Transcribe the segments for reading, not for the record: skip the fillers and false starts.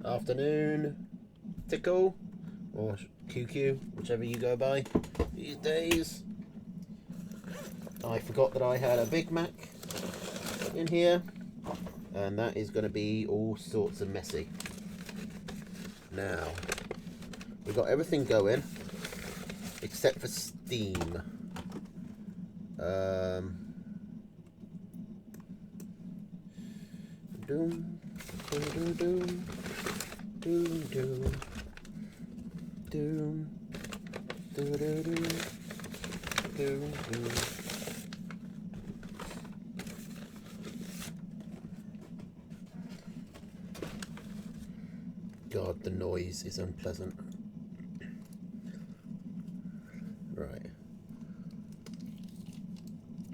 afternoon, Tickle, or QQ, whichever you go by these days. I forgot that I had a Big Mac in here, and that is going to be all sorts of messy. Now, we've got everything going, except for Steam. Doom, doom, doom, doom, doom, doom, doom, doom, doom, doom. God, the noise is unpleasant. Right.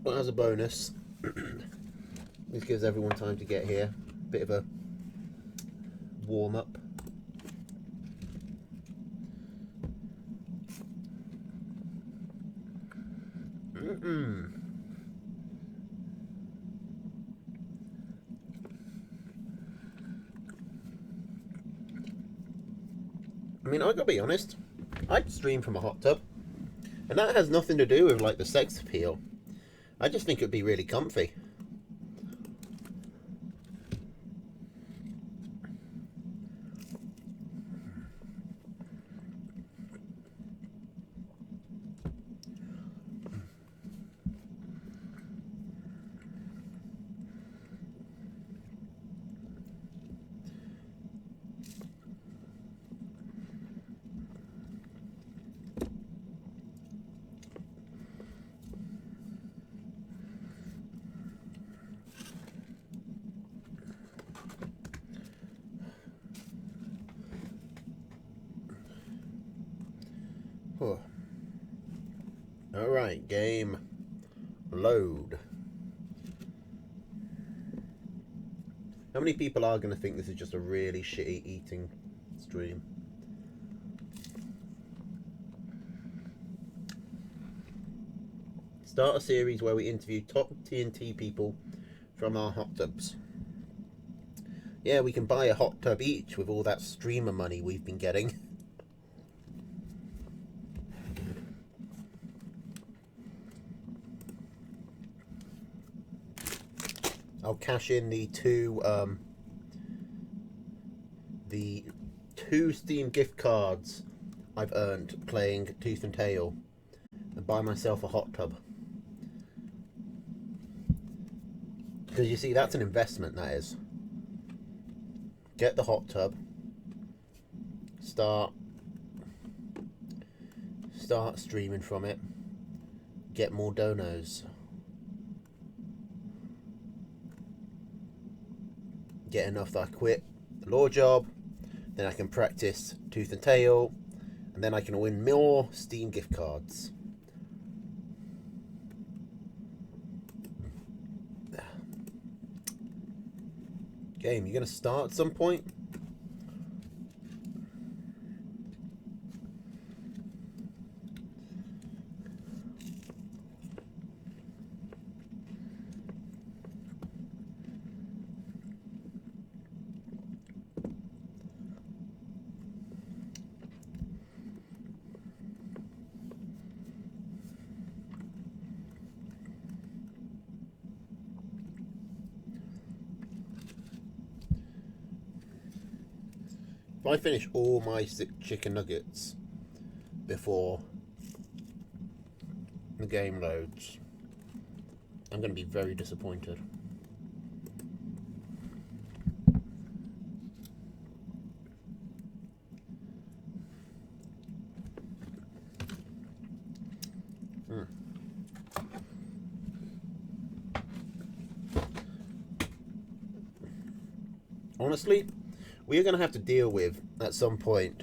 Well, as a bonus, this gives everyone time to get here. Bit of a warm up. I mean, I gotta be honest, I'd stream from a hot tub, and that has nothing to do with like the sex appeal. I just think it'd be really comfy. Oh. Alright, game load. How many people are going to think this is just a really shitty eating stream? Start a series where we interview top TNT people from our hot tubs. Yeah, we can buy a hot tub each with all that streamer money we've been getting. I'll cash in the two Steam gift cards I've earned playing Tooth and Tail and buy myself a hot tub. Because you see, that's an investment, that is. Get the hot tub. Start streaming from it. Get more donos. Get enough that I quit the law job. Then I can practice Tooth and Tail. And then I can win more Steam gift cards. Game, you gonna start at some point? If I finish all my chicken nuggets before the game loads, I'm going to be very disappointed. Honestly, we are going to have to deal with, at some point,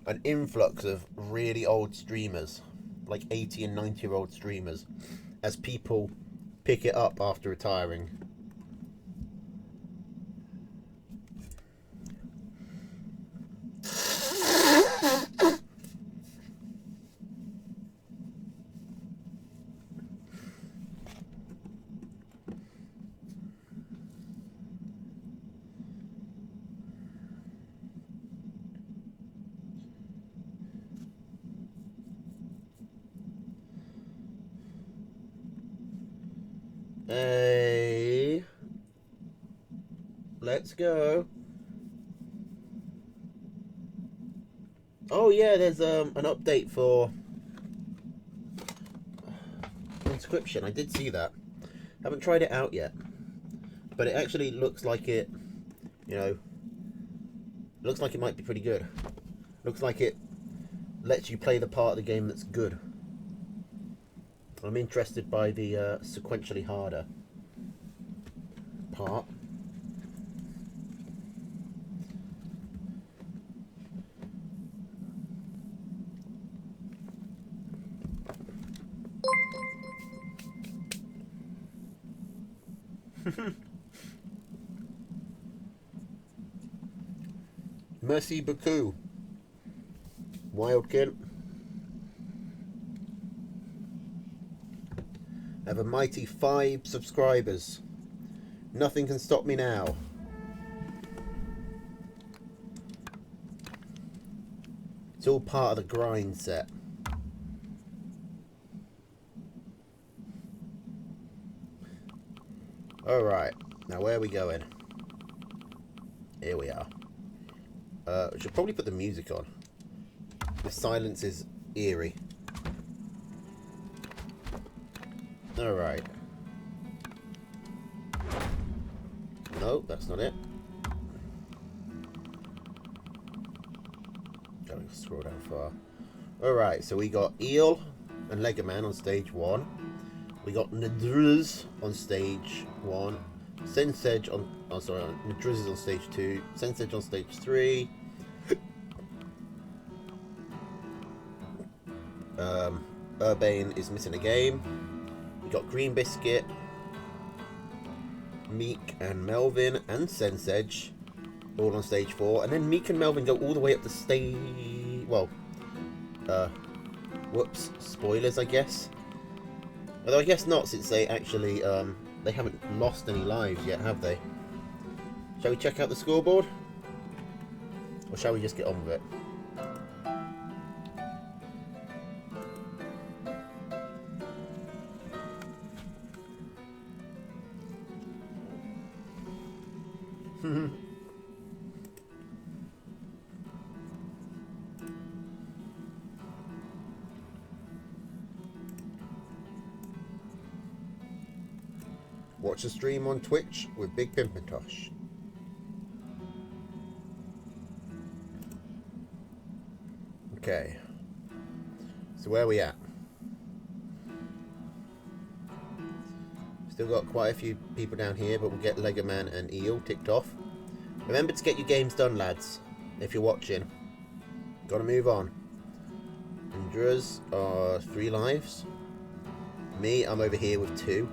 an influx of really old streamers, like 80 and 90-year-old streamers, as people pick it up after retiring. Hey, let's go. Oh yeah, there's an update for Inscription. I did see that. Haven't tried it out yet, but it actually looks like it. You know, looks like it might be pretty good. Looks like it lets you play the part of the game that's good. I'm interested by the sequentially harder part. Merci beaucoup, Wild Kid. I have a mighty 5 subscribers. Nothing can stop me now. It's all part of the grind set. Alright, now where are we going? Here we are. We should probably put the music on. The silence is eerie. Alright. No, that's not it. Gotta scroll down far. Alright, so we got Eel and Legoman on stage 1. We got Nadruz on stage 1. Sensej on... Oh, sorry. Nadruz is on stage 2. Sensej on stage 3. Urbane is missing a game. We got Green Biscuit, Meek and Melvin and Sensej all on stage 4. And then Meek and Melvin go all the way up to stage... Well, whoops. Spoilers, I guess. Although I guess not, since they actually, they haven't lost any lives yet, have they? Shall we check out the scoreboard? Or shall we just get on with it? Watch the stream on Twitch with Big Pimpintosh. Okay. So where are we at? Still got quite a few people down here, but we'll get Legoman and Eel ticked off. Remember to get your games done, lads, if you're watching. Gotta move on. Andrews are 3 lives. Me, I'm over here with 2.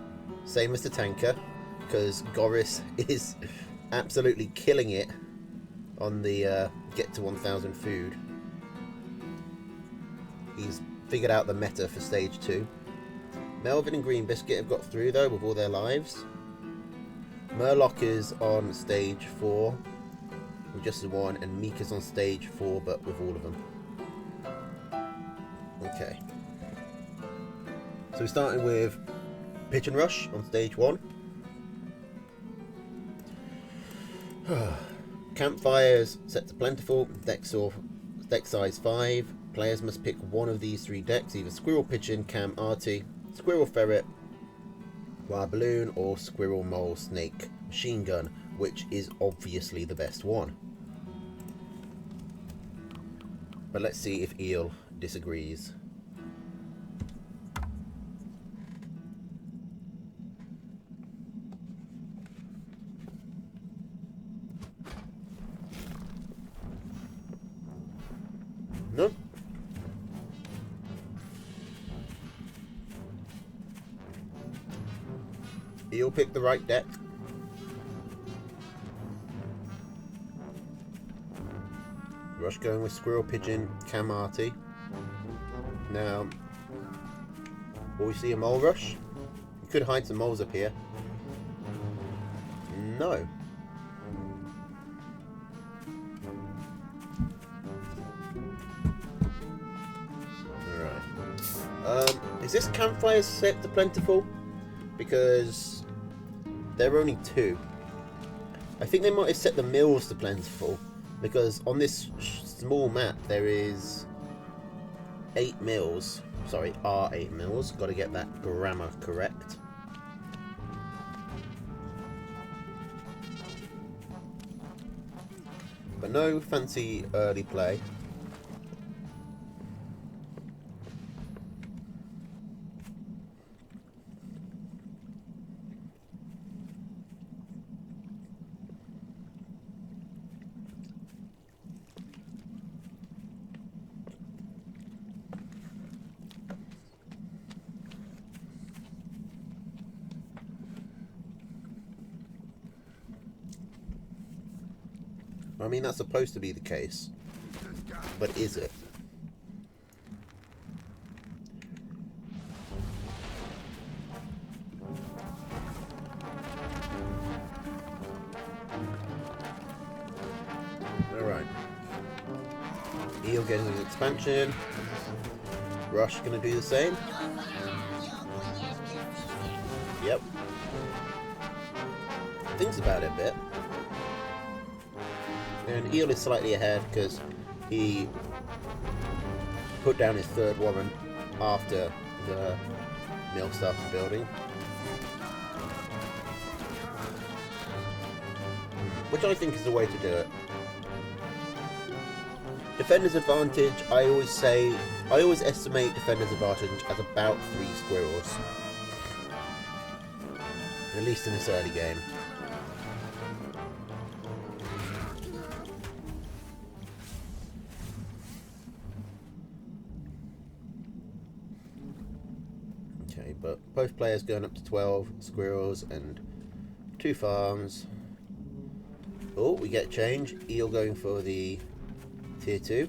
Same as the tanker, because Goris is absolutely killing it on the get to 1000 food. He's figured out the meta for stage 2. Melvin and Green Biscuit have got through though with all their lives. Murloc is on stage 4 with just the 1, and Meek is on stage 4 but with all of them. Okay. So we're starting with Pitch and Rush on stage 1. Campfires set to plentiful. Deck size 5. Players must pick one of these 3 decks, either Squirrel Pigeon, Cam Arty, Squirrel Ferret, Wire Balloon, or Squirrel Mole Snake Machine Gun, which is obviously the best one. But let's see if Eel disagrees. Nope. Eel picked the right deck. Rush going with Squirrel Pigeon, Cam Arty. Now, will we see a Mole Rush? You could hide some moles up here. No. Alright. Is this Campfire set to plentiful? Because there are only 2. I think they might have set the mills to plentiful, because on this small map there is 8 mills. Sorry, are 8 mills. Got to get that grammar correct. But no fancy early play. I mean, that's supposed to be the case, but is it? Alright. Eel getting his expansion. Rush gonna do the same. Yep. Thinks about it a bit. And Eel is slightly ahead because he put down his 3rd warrant after the mill started building. Which I think is the way to do it. Defender's advantage, I always estimate defender's advantage as about 3 squirrels. At least in this early game. Okay, but both players going up to 12 squirrels and 2 farms. Oh, we get change. Eel going for the tier 2.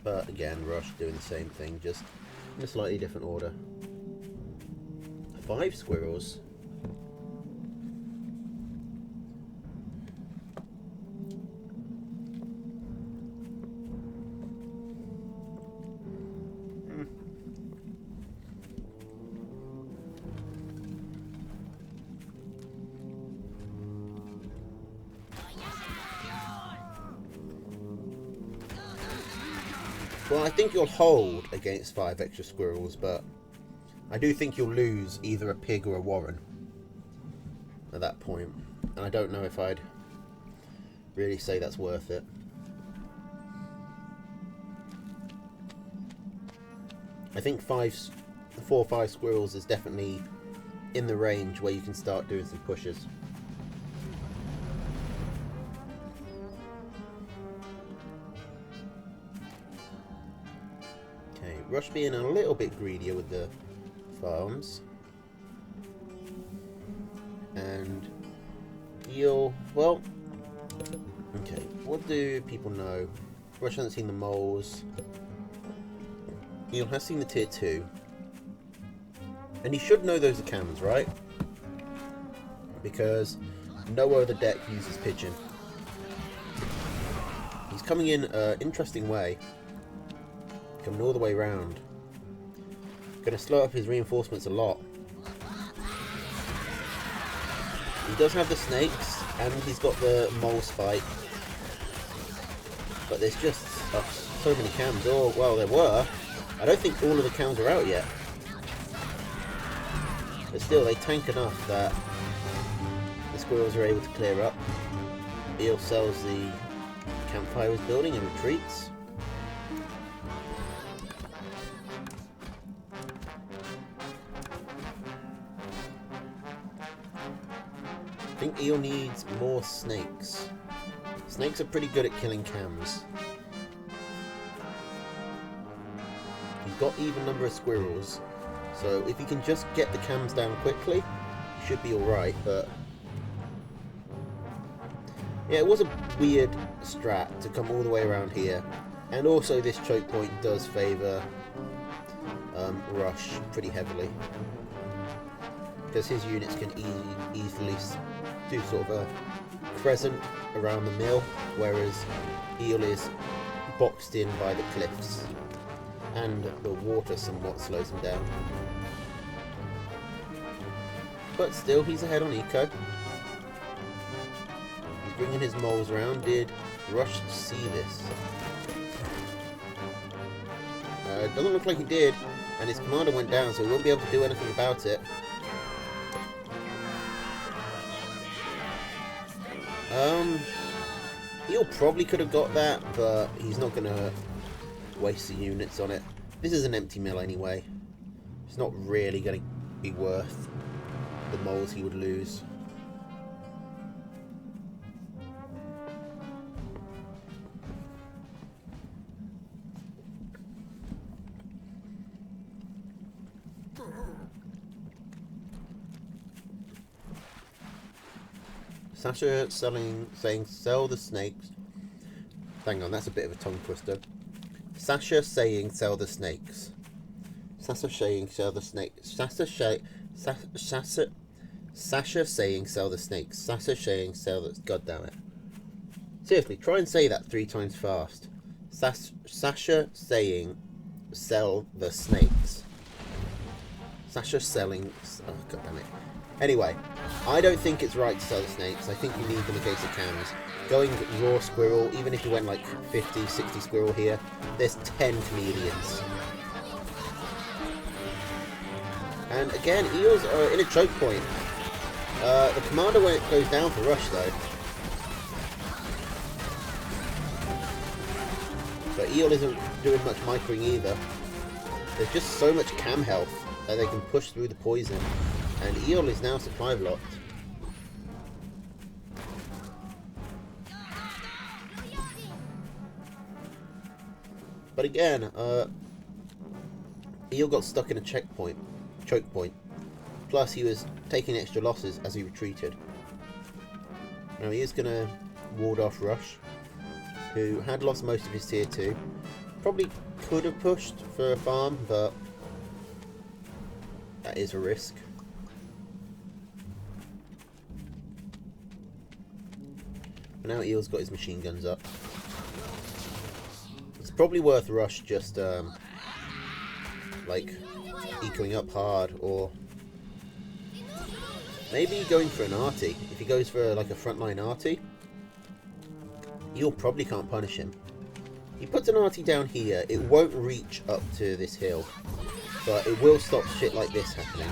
But again, Rush doing the same thing, just in a slightly different order. 5 squirrels. Well, I think you'll hold against 5 extra squirrels, but I do think you'll lose either a pig or a warren at that point. And I don't know if I'd really say that's worth it. I think 4 or 5 squirrels is definitely in the range where you can start doing some pushes. Rush being a little bit greedier with the farms. And Eel, well, okay, what do people know? Rush hasn't seen the moles. Eel has seen the tier 2. And he should know those are cams, right? Because no other deck uses pigeon. He's coming in an interesting way. Coming all the way around. Gonna slow up his reinforcements a lot. He does have the snakes, and he's got the mole spike. But there's just so many cams. Oh, well, there were. I don't think all of the cams are out yet. But still, they tank enough that the squirrels are able to clear up. Eel sells the campfire he's building and retreats. I think Eel needs more snakes. Snakes are pretty good at killing cams. He's got even number of squirrels, so if he can just get the cams down quickly, he should be alright, but yeah, it was a weird strat to come all the way around here, and also this choke point does favour Rush pretty heavily, because his units can easily do sort of a crescent around the mill, whereas Eel is boxed in by the cliffs, and the water somewhat slows him down. But still, he's ahead on eco. He's bringing his moles around. Did Rush see this? Doesn't look like he did. And his commander went down, so he won't be able to do anything about it. He'll probably could have got that, but he's not going to waste the units on it. This is an empty mill anyway. It's not really going to be worth the moles he would lose. Sasha saying sell the snakes. Hang on, that's a bit of a tongue twister. Sasha saying sell the snakes. Sasha saying sell the snakes. Sasha saying sell the snakes. Sasha saying sell the... God damn it. Seriously, try and say that 3 times fast. Sasha saying sell the snakes. Sasha selling... Oh, god damn it. Anyway, I don't think it's right to sell the snakes. I think you need them in case of cams. Going raw squirrel, even if you went like 50, 60 squirrel here, there's 10 chameleons. And again, eels are in a choke point. The commander goes down for rush though. But eel isn't doing much microing either. There's just so much cam health that they can push through the poison. And eel is now supply blocked. But again, eel got stuck in a choke point. Plus he was taking extra losses as he retreated. Now he is going to ward off Rush, who had lost most of his tier 2. Probably could have pushed for a farm, but that is a risk. But now Eel's got his machine guns up. It's probably worth Rush just like ecoing up hard, or maybe going for an arty. If he goes for like a frontline arty, Eel probably can't punish him. He puts an arty down here, it won't reach up to this hill, but it will stop shit like this happening,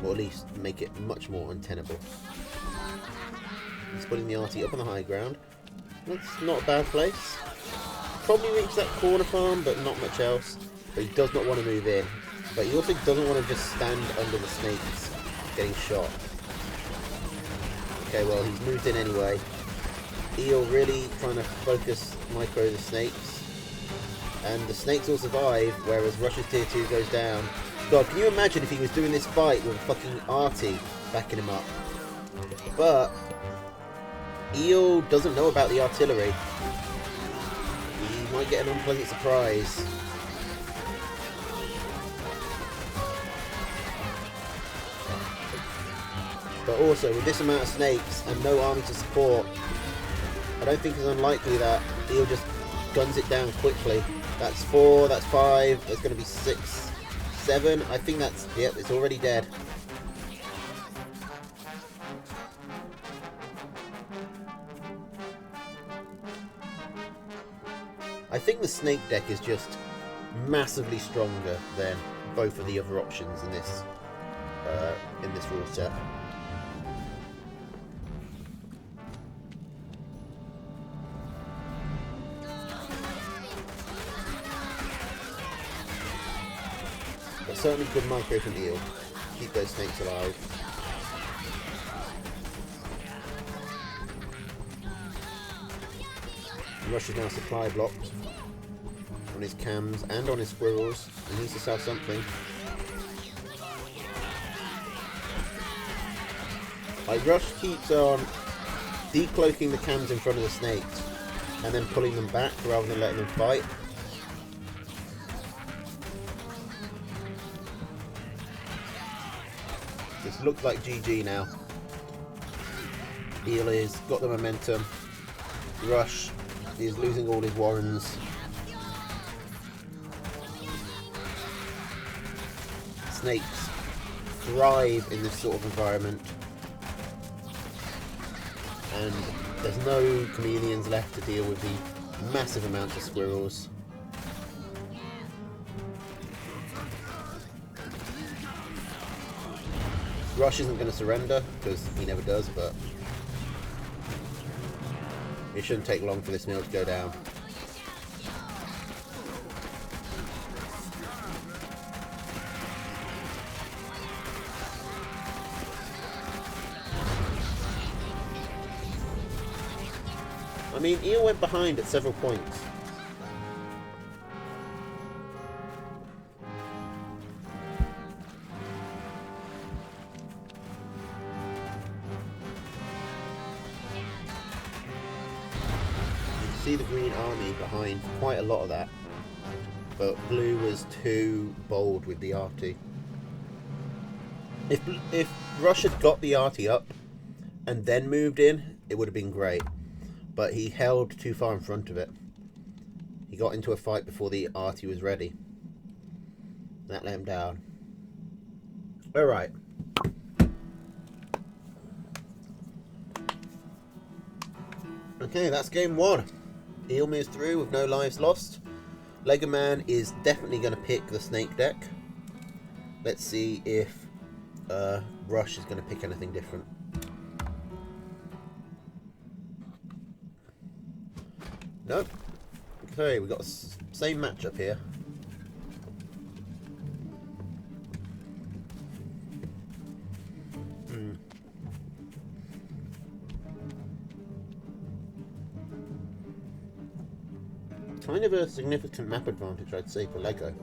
or at least make it much more untenable. He's putting the arty up on the high ground. That's not a bad place. Probably reach that corner farm, but not much else. But he does not want to move in. But he also doesn't want to just stand under the snakes getting shot. Okay, well, he's moved in anyway. Eel really trying to focus micro the snakes. And the snakes will survive, whereas Rush's tier 2 goes down. God, can you imagine if he was doing this fight with a fucking arty backing him up? But Eel doesn't know about the artillery. He might get an unpleasant surprise. But also, with this amount of snakes and no army to support, I don't think it's unlikely that Eel just guns it down quickly. That's 4, that's 5, there's going to be 6, 7. I think that's, yep, it's already dead. I think the snake deck is just massively stronger than both of the other options in this rule set. But certainly good micro from Eel. Keep those snakes alive. Rush is now supply blocked on his cams and on his squirrels. He needs to sell something. Like, Rush keeps on decloaking the cams in front of the snakes and then pulling them back rather than letting them fight. This looks like GG now. Eel has got the momentum. Rush is losing all his warrens. Snakes thrive in this sort of environment. And there's no chameleons left to deal with the massive amounts of squirrels. Rush isn't going to surrender, because he never does, but it shouldn't take long for this mill to go down. I mean, Eel went behind at several points. You see the green army behind quite a lot of that, but blue was too bold with the arty. If Rush had got the arty up and then moved in, it would have been great. But he held too far in front of it. He got into a fight before the arty was ready. That let him down. Alright. Okay, that's game one. Eel moves through with no lives lost. Lego Man is definitely going to pick the snake deck. Let's see if Rush is going to pick anything different. Nope. Okay, we've got the same matchup here. Kind of a significant map advantage, I'd say, for Lego.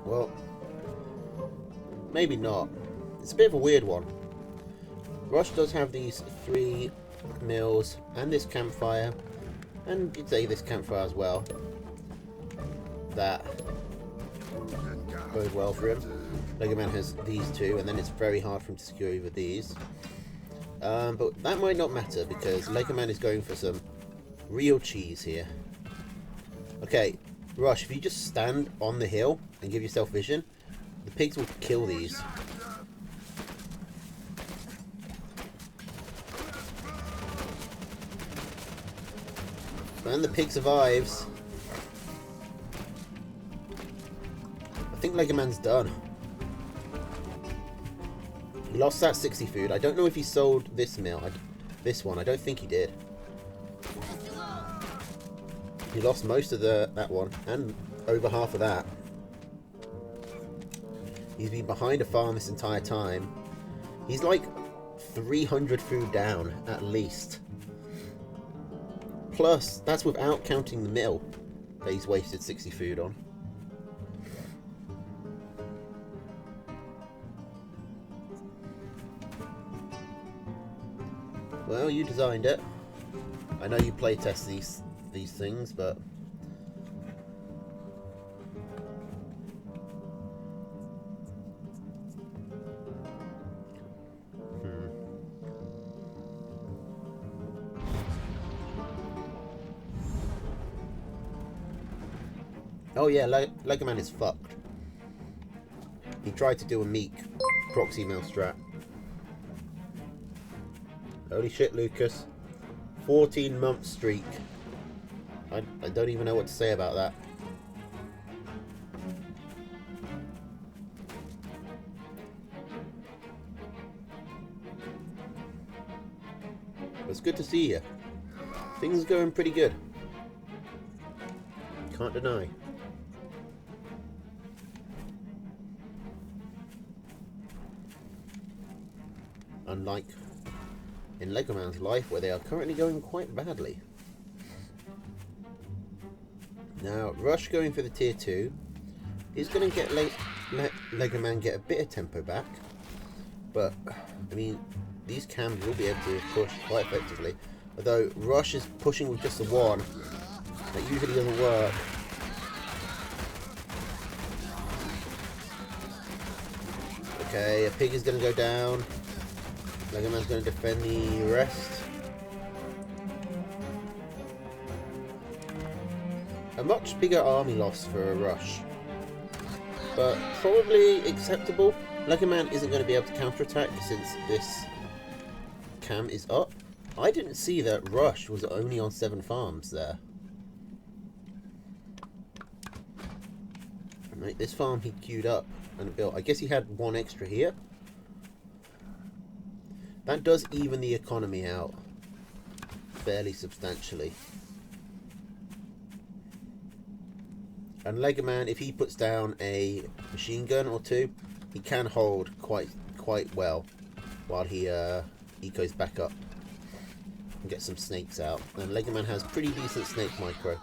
Well, maybe not. It's a bit of a weird one. Rush does have these 3 mills and this campfire, and you'd say this campfire as well. That bode well for him. Lego Man has these 2, and then it's very hard for him to secure over these. But that might not matter because Lego Man is going for some real cheese here. Okay, Rush, if you just stand on the hill and give yourself vision, the pigs will kill these. And the pig survives. I think Lego Man's done. He lost that 60 food. I don't know if he sold this mill. This one. I don't think he did. He lost most of that one. And over half of that. He's been behind a farm this entire time. He's like 300 food down at least. Plus, that's without counting the mill that he's wasted 60 food on. Well, you designed it. I know you playtest these things, but oh yeah, Lego Man is fucked. He tried to do a meek proxy mill strat. Holy shit, Lucas. 14-month streak. I don't even know what to say about that. It's good to see you. Things are going pretty good. Can't deny. Unlike in Lego Man's life, where they are currently going quite badly. Now, Rush going for the tier 2 is going to get let Lego Man get a bit of tempo back, but I mean, these cams will be able to push quite effectively. Although Rush is pushing with just the 1, that usually doesn't work. Okay, a pig is going to go down. Lego Man's going to defend the rest. much bigger army loss for a rush. But probably acceptable. Lego Man isn't going to be able to counterattack since this cam is up. I didn't see that Rush was only on 7 farms there. Right, this farm he queued up and built. I guess he had 1 extra here. That does even the economy out fairly substantially. And Lego Man, if he puts down a machine gun or 2, he can hold quite well while he goes back up and get some snakes out. And Lego Man has pretty decent snake micro.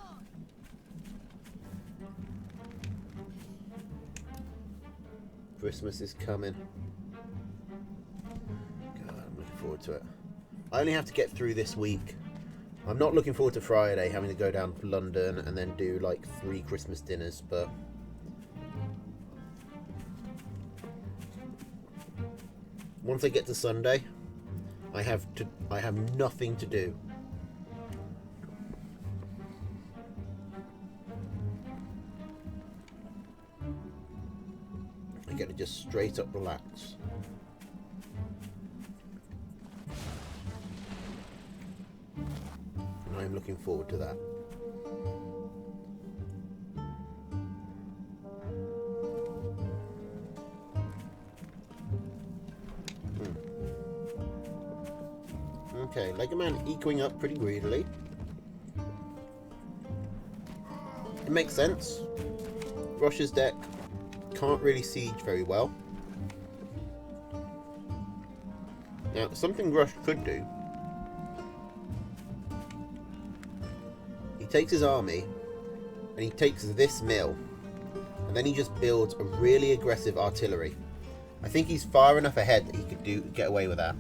Christmas is coming. God, I'm looking forward to it. I only have to get through this week. I'm not looking forward to Friday, having to go down to London and then do like 3 Christmas dinners, but once I get to Sunday, I have nothing to do. I get to just straight up relax. And I'm looking forward to that. Okay, Lego Man ecoing up pretty greedily. It makes sense. Rush's deck can't really siege very well. Now, something Rush could do. He takes his army and he takes this mill, and then he just builds a really aggressive artillery. I think he's far enough ahead that he could get away with that.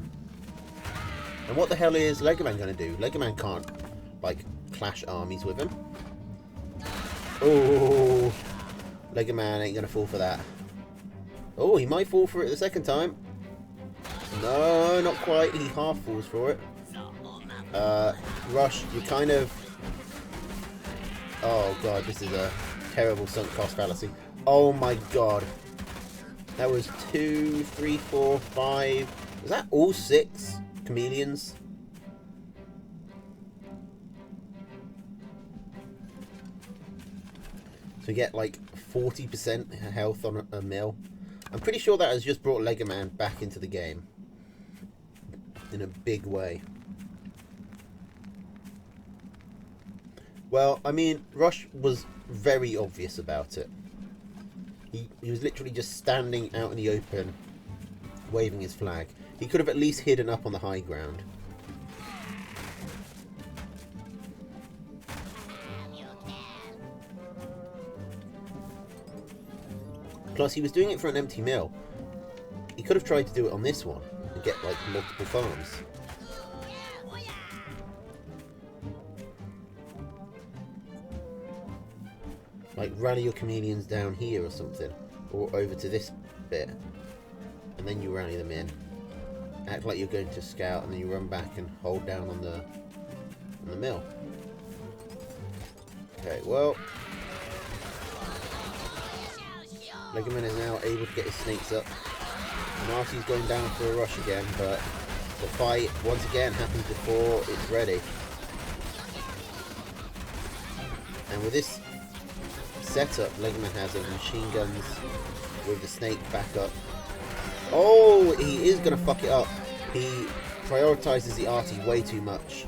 And what the hell is Lego Man going to do? Lego Man can't, like, clash armies with him. Oh, Lego Man ain't going to fall for that. Oh, he might fall for it the second time. No, not quite. He half falls for it. Rush, you kind of... Oh, God, this is a terrible sunk cost fallacy. Oh, my God. That was 2, 3, 4, 5... Was that all 6? Chameleons. So get like 40% health on a mill. I'm pretty sure that has just brought Lego Man back into the game in a big way. Well, I mean, Rush was very obvious about it. He was literally just standing out in the open, waving his flag. He could have at least hidden up on the high ground. Plus, he was doing it for an empty mill. He could have tried to do it on this one and get, like, multiple farms. Like, rally your chameleons down here or something. Or over to this bit. And then you rally them in. Act like you're going to scout, and then you run back and hold down on the mill. Okay, well, Lego Man is now able to get his snakes up. Marty's going down for a rush again, but the fight once again happens before it's ready. And with this setup, Lego Man has his machine guns with the snake back up. Oh, he is going to fuck it up. He prioritizes the arty way too much.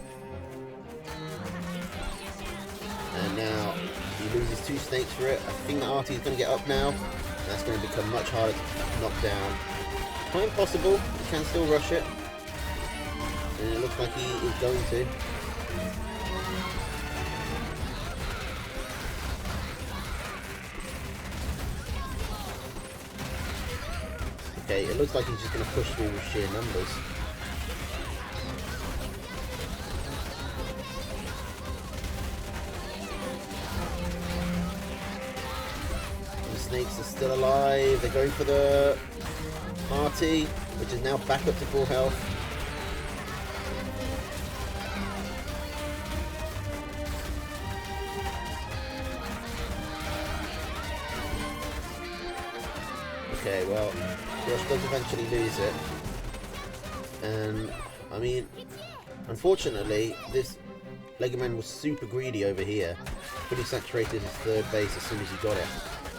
And now he loses 2 snakes for it. I think the arty is going to get up now. That's going to become much harder to knock down. Quite possible. He can still rush it. And it looks like he is going to. Okay, it looks like he's just going to push through with sheer numbers. The snakes are still alive. They're going for the arty, which is now back up to full health. Okay, well, Rush does eventually lose it. And, I mean, unfortunately, this Legoman was super greedy over here. Fully saturated his third base as soon as he got it.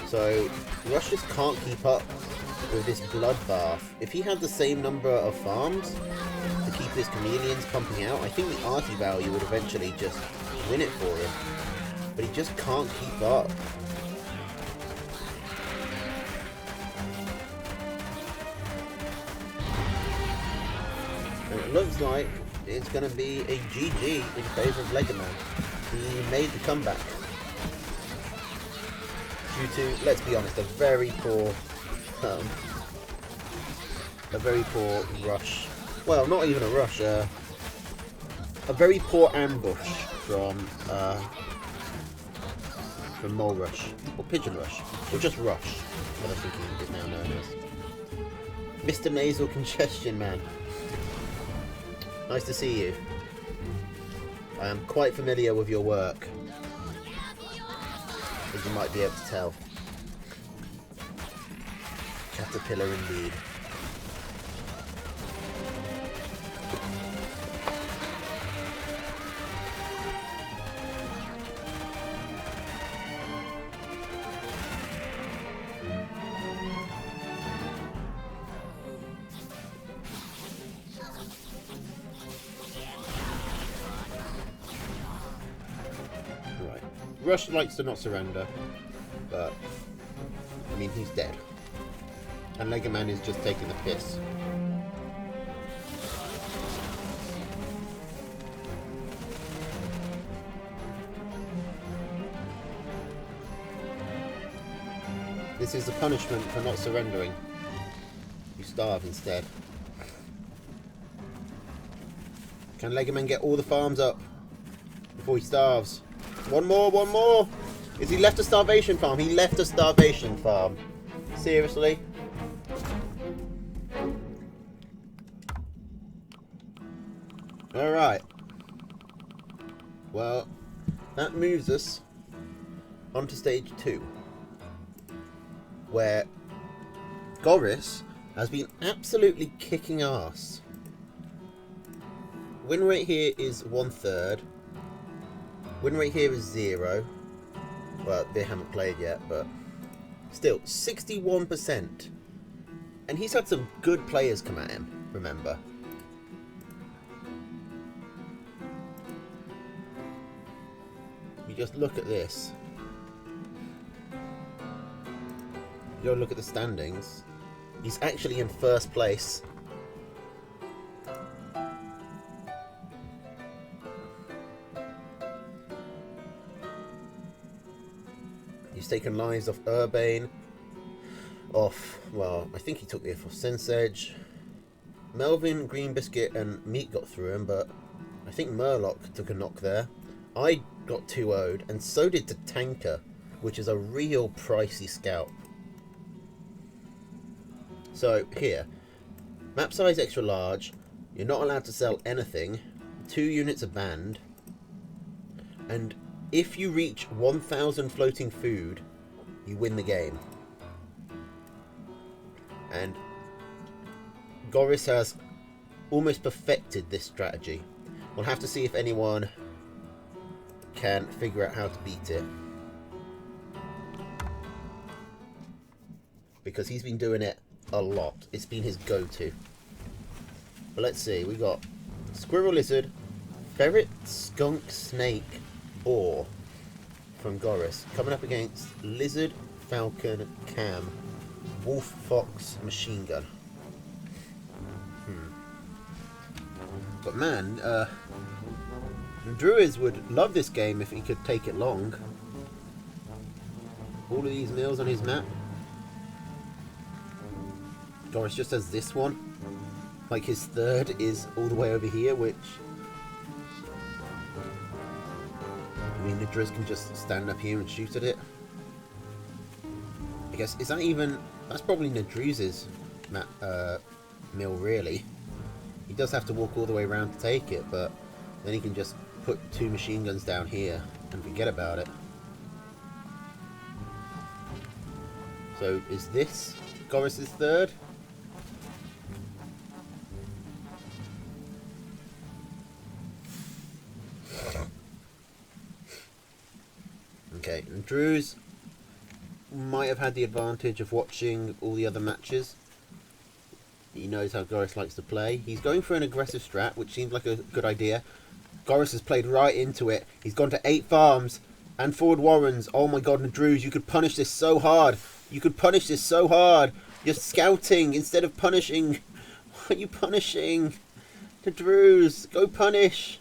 So, Rush just can't keep up with this bloodbath. If he had the same number of farms to keep his chameleons pumping out, I think the arty value would eventually just win it for him. But he just can't keep up. And it looks like it's going to be a GG in favour of Legoman. He made the comeback. Due to, let's be honest, a very poor rush. Well, not even a rush, a very poor ambush from Mole Rush, or Pigeon Rush, or just Rush, what I think he is now known as. Mr. Nasal Congestion Man. Nice to see you. I am quite familiar with your work, as you might be able to tell. Caterpillar indeed. Rush likes to not surrender, but I mean, he's dead. And Legoman is just taking the piss. This is the punishment for not surrendering. You starve instead. Can Legoman get all the farms up before he starves? One more, one more! Is he left a starvation farm? He left a starvation farm. Seriously? Alright. Well, that moves us onto stage 2. Where Goris has been absolutely kicking ass. Win rate here is 1/3. Win rate here is 0. Well, they haven't played yet, but still, 61%. And he's had some good players come at him, remember. You just look at this. You go look at the standings. He's actually in first place. He's taken lines off Urbane, off, well, I think he took the F off Sense Edge. Melvin, Green Biscuit and Meat got through him, but I think Murloc took a knock there. I got 2-0'd, and so did the Tanker, which is a real pricey scalp. So, here, map size extra large, you're not allowed to sell anything, 2 units are banned, and if you reach 1,000 floating food, you win the game. And Goris has almost perfected this strategy. We'll have to see if anyone can figure out how to beat it. Because he's been doing it a lot. It's been his go-to. But let's see, we got Squirrel Lizard, Ferret, Skunk, Snake, Or from Goris, coming up against Lizard, Falcon, Cam, Wolf, Fox, Machine Gun. But man, Druids would love this game if he could take it long. All of these mills on his map. Goris just has this one. Like his third is all the way over here, which, I mean, the Driz can just stand up here and shoot at it. I guess, is that even... That's probably Nadruz's mill, really. He does have to walk all the way around to take it, but then he can just put 2 machine guns down here and forget about it. So, is this Goris is third. Okay, and Drew's might have had the advantage of watching all the other matches. He knows how Goris likes to play. He's going for an aggressive strat, which seems like a good idea. Goris has played right into it. He's gone to 8 farms and forward warrens. Oh my god, Nadruz, you could punish this so hard. You could punish this so hard. You're scouting instead of punishing. Why are you punishing? Nadruz, go punish.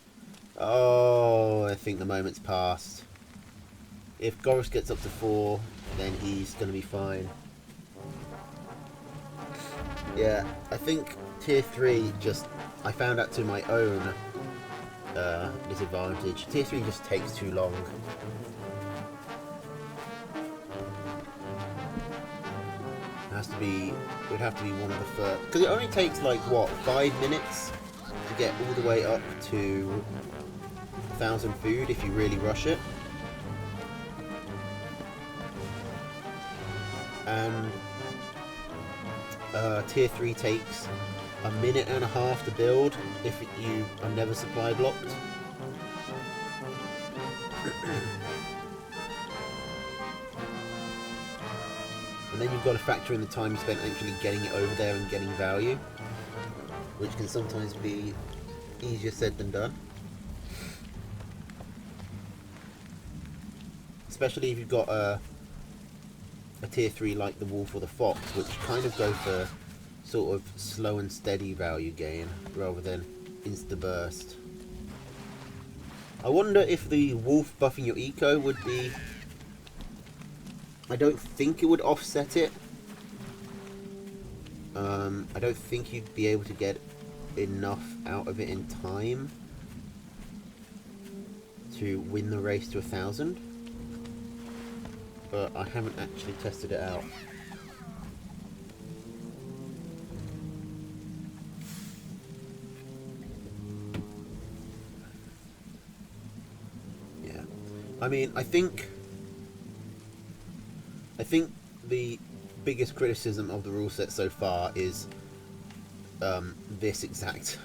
Oh, I think the moment's passed. If Goris gets up to 4, then he's going to be fine. Yeah, I think tier 3 just... I found out to my own disadvantage. Tier 3 just takes too long. It has to be... It would have to be one of the first... Because it only takes like, what, 5 minutes to get all the way up to 1,000 food if you really rush it. And tier 3 takes a minute and a half to build if you are never supply blocked. And then you've got to factor in the time you spent actually getting it over there and getting value, which can sometimes be easier said than done. Especially if you've got a tier 3 like the wolf or the fox, which kind of go for sort of slow and steady value gain rather than insta burst. I wonder if the wolf buffing your eco would be... I don't think it would offset it. I don't think you'd be able to get enough out of it in time to win the race to 1,000. But I haven't actually tested it out. Yeah. I mean, I think the biggest criticism of the rule set so far is this exact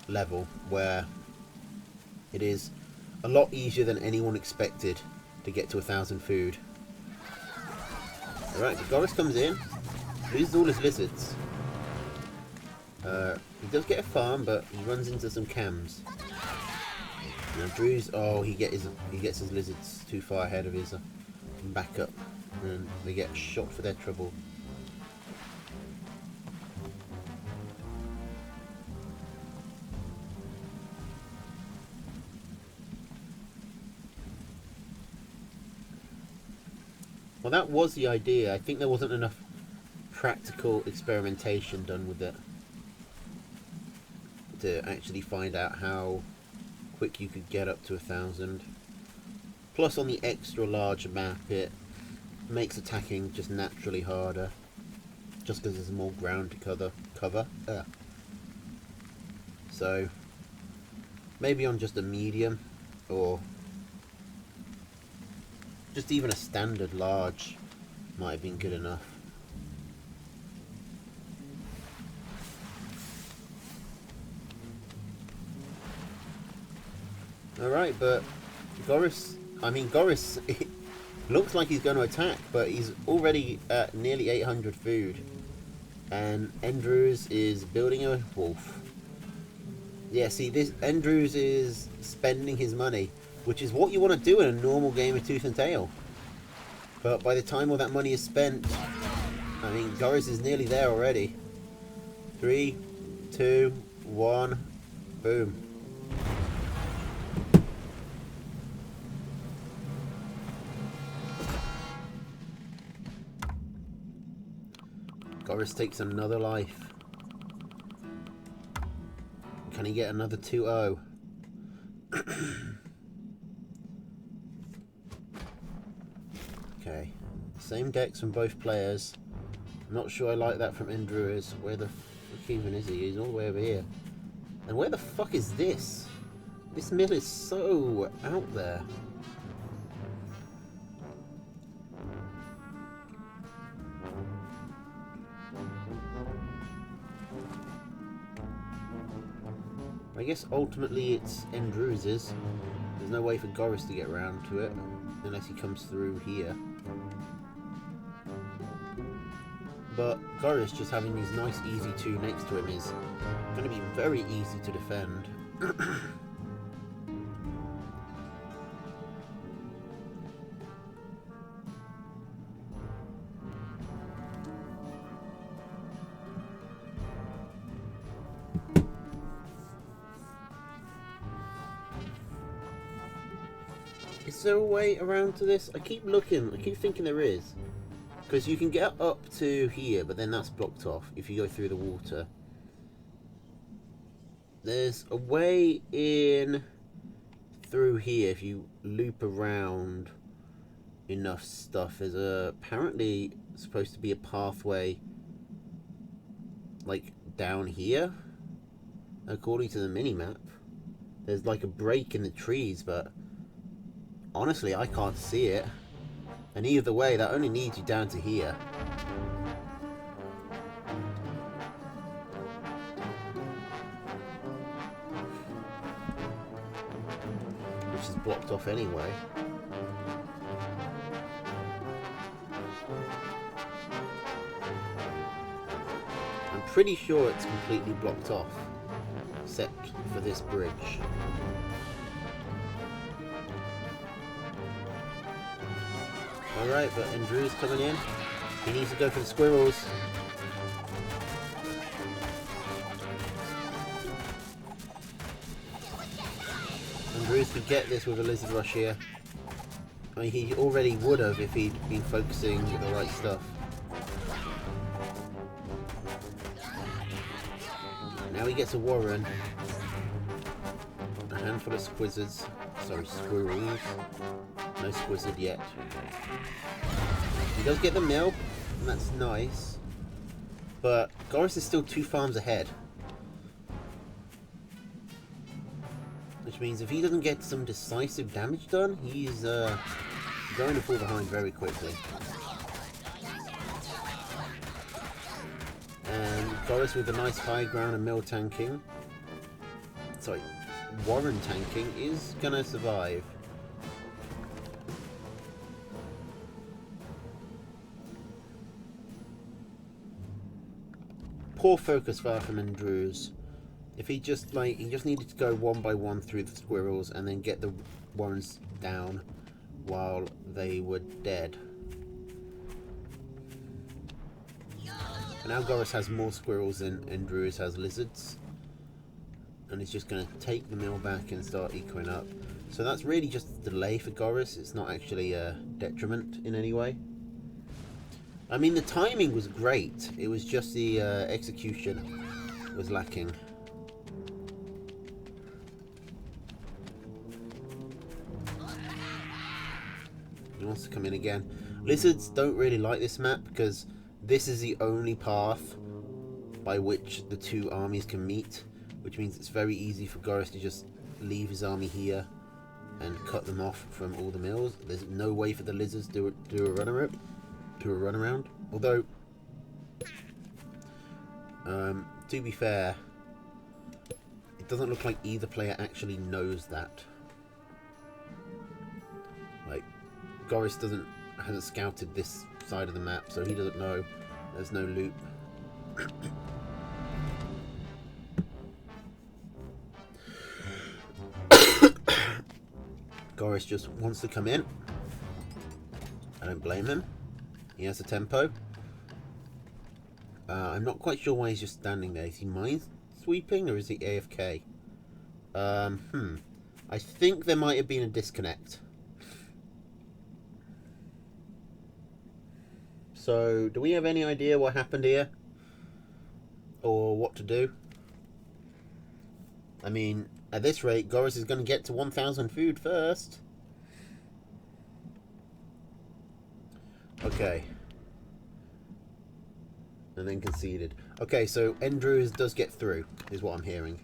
level, where it is a lot easier than anyone expected to get to 1,000 food. Alright, the Goris comes in, loses all his lizards. He does get a farm, but he runs into some cams. Now Drew's, oh, he gets his lizards too far ahead of his backup, and they get shot for their trouble. Well, that was the idea. I think there wasn't enough practical experimentation done with it to actually find out how quick you could get up to 1,000. Plus, on the extra large map, it makes attacking just naturally harder, just because there's more ground to cover. So, maybe on just a medium, or just even a standard large might have been good enough. Alright, but Goris looks like he's going to attack, but he's already at nearly 800 food. And Andrews is building a wolf. Yeah, see, this Andrews is spending his money, which is what you want to do in a normal game of Tooth and Tail. But by the time all that money is spent, I mean, Goris is nearly there already. 3, 2, 1, boom. Goris takes another life. Can he get another 2-0? Okay. Same decks from both players. Not sure I like that from Endruis. Where the fuck even is he? He's all the way over here. And where the fuck is this? This mill is so out there. I guess ultimately it's Endru's. There's no way for Goris to get around to it unless he comes through here. But Goris just having these nice easy 2 next to him is going to be very easy to defend. Is there a way around to this? I keep looking, I keep thinking there is. Because you can get up to here, but then that's blocked off if you go through the water. There's a way in through here if you loop around enough stuff. There's apparently supposed to be a pathway like down here, according to the mini-map. There's like a break in the trees, but honestly I can't see it. And either way, that only needs you down to here. Which is blocked off anyway. I'm pretty sure it's completely blocked off, except for this bridge. Alright, but Endru's coming in. He needs to go for the squirrels. Endru's could get this with a lizard rush here. I mean, he already would have if he'd been focusing with the right stuff. Now he gets a warren. A handful of squizzards. Sorry, squirrels. No squizzard yet. He does get the mill, and that's nice. But Goris is still 2 farms ahead. Which means if he doesn't get some decisive damage done, he's going to fall behind very quickly. And Goris with a nice high ground and mill tanking. Sorry, warren tanking is going to survive. Poor focus fire from Endru's. If he just he just needed to go 1 by 1 through the squirrels and then get the warrens down while they were dead. But now Goris has more squirrels than Endru's has lizards, and he's just going to take the mill back and start ecoing up. So that's really just a delay for Goris. It's not actually a detriment in any way. I mean, the timing was great. It was just the execution was lacking. He wants to come in again. Lizards don't really like this map because this is the only path by which the 2 armies can meet, which means it's very easy for Goris to just leave his army here and cut them off from all the mills. There's no way for the lizards to do a run around. Although, to be fair, it doesn't look like either player actually knows that. Like, Goris hasn't scouted this side of the map, so he doesn't know there's no loop. Goris just wants to come in. I don't blame him. He has a tempo. I'm not quite sure why he's just standing there. Is he mine sweeping or is he AFK? I think there might have been a disconnect. So, do we have any idea what happened here? Or what to do? I mean, at this rate, Goris is going to get to 1,000 food first. Okay. And then conceded. Okay, so Endru does get through, is what I'm hearing.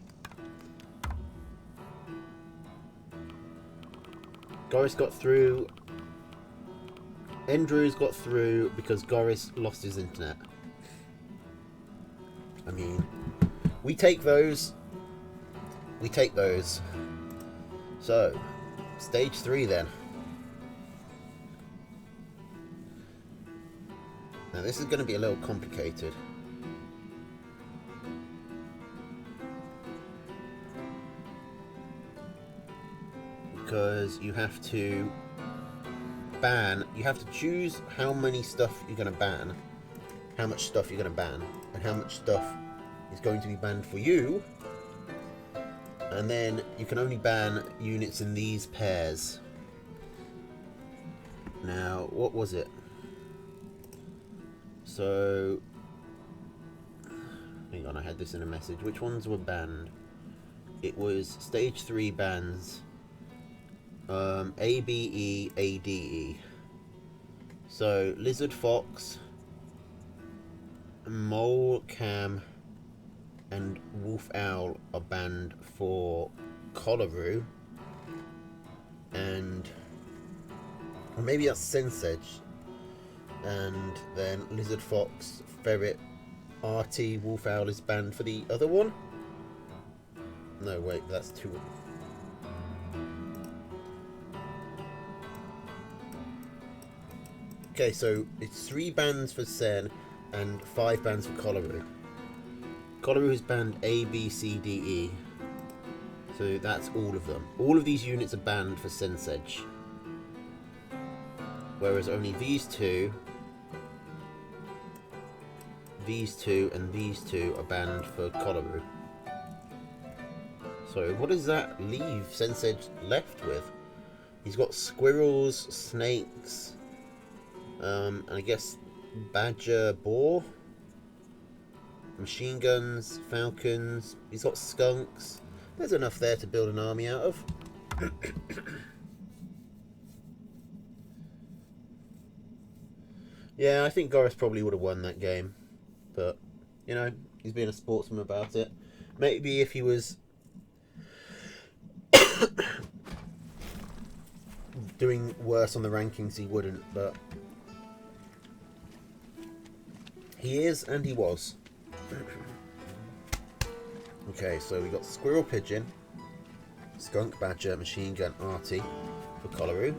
Goris got through. Endru's got through because Goris lost his internet. I mean, we take those. we take those. So, stage 3 then. Now this is going to be a little complicated. Because you have to choose how many stuff you're going to ban, how much stuff you're going to ban, and how much stuff is going to be banned for you. And then you can only ban units in these pairs. Now, what was it? So, hang on, I had this in a message. Which ones were banned? It was stage 3 bans. A, B, E, A, D, E. So, Lizard Fox, Mole, Cam, and Wolf Owl are banned for Collaroo. And... or maybe that's Sensedge. And then Lizard Fox, Ferret, RT, Wolf Owl is banned for the other one. No, wait, that's 2. Okay, so it's 3 bans for Sen and 5 bans for Collaroo. Collaroo is banned A, B, C, D, E. So that's all of them. All of these units are banned for Sensedge. Whereas only these two, and these 2 are banned for Collaroo. So what does that leave Sensedge left with? He's got squirrels, snakes, and I guess badger, boar, machine guns, falcons. He's got skunks. There's enough there to build an army out of. Yeah, I think Goris probably would have won that game. But, you know, he's being a sportsman about it. Maybe if he was doing worse on the rankings, he wouldn't, but he is, and he was. Okay, so we got Squirrel Pigeon, Skunk Badger, Machine Gun, Arty for Collaroo.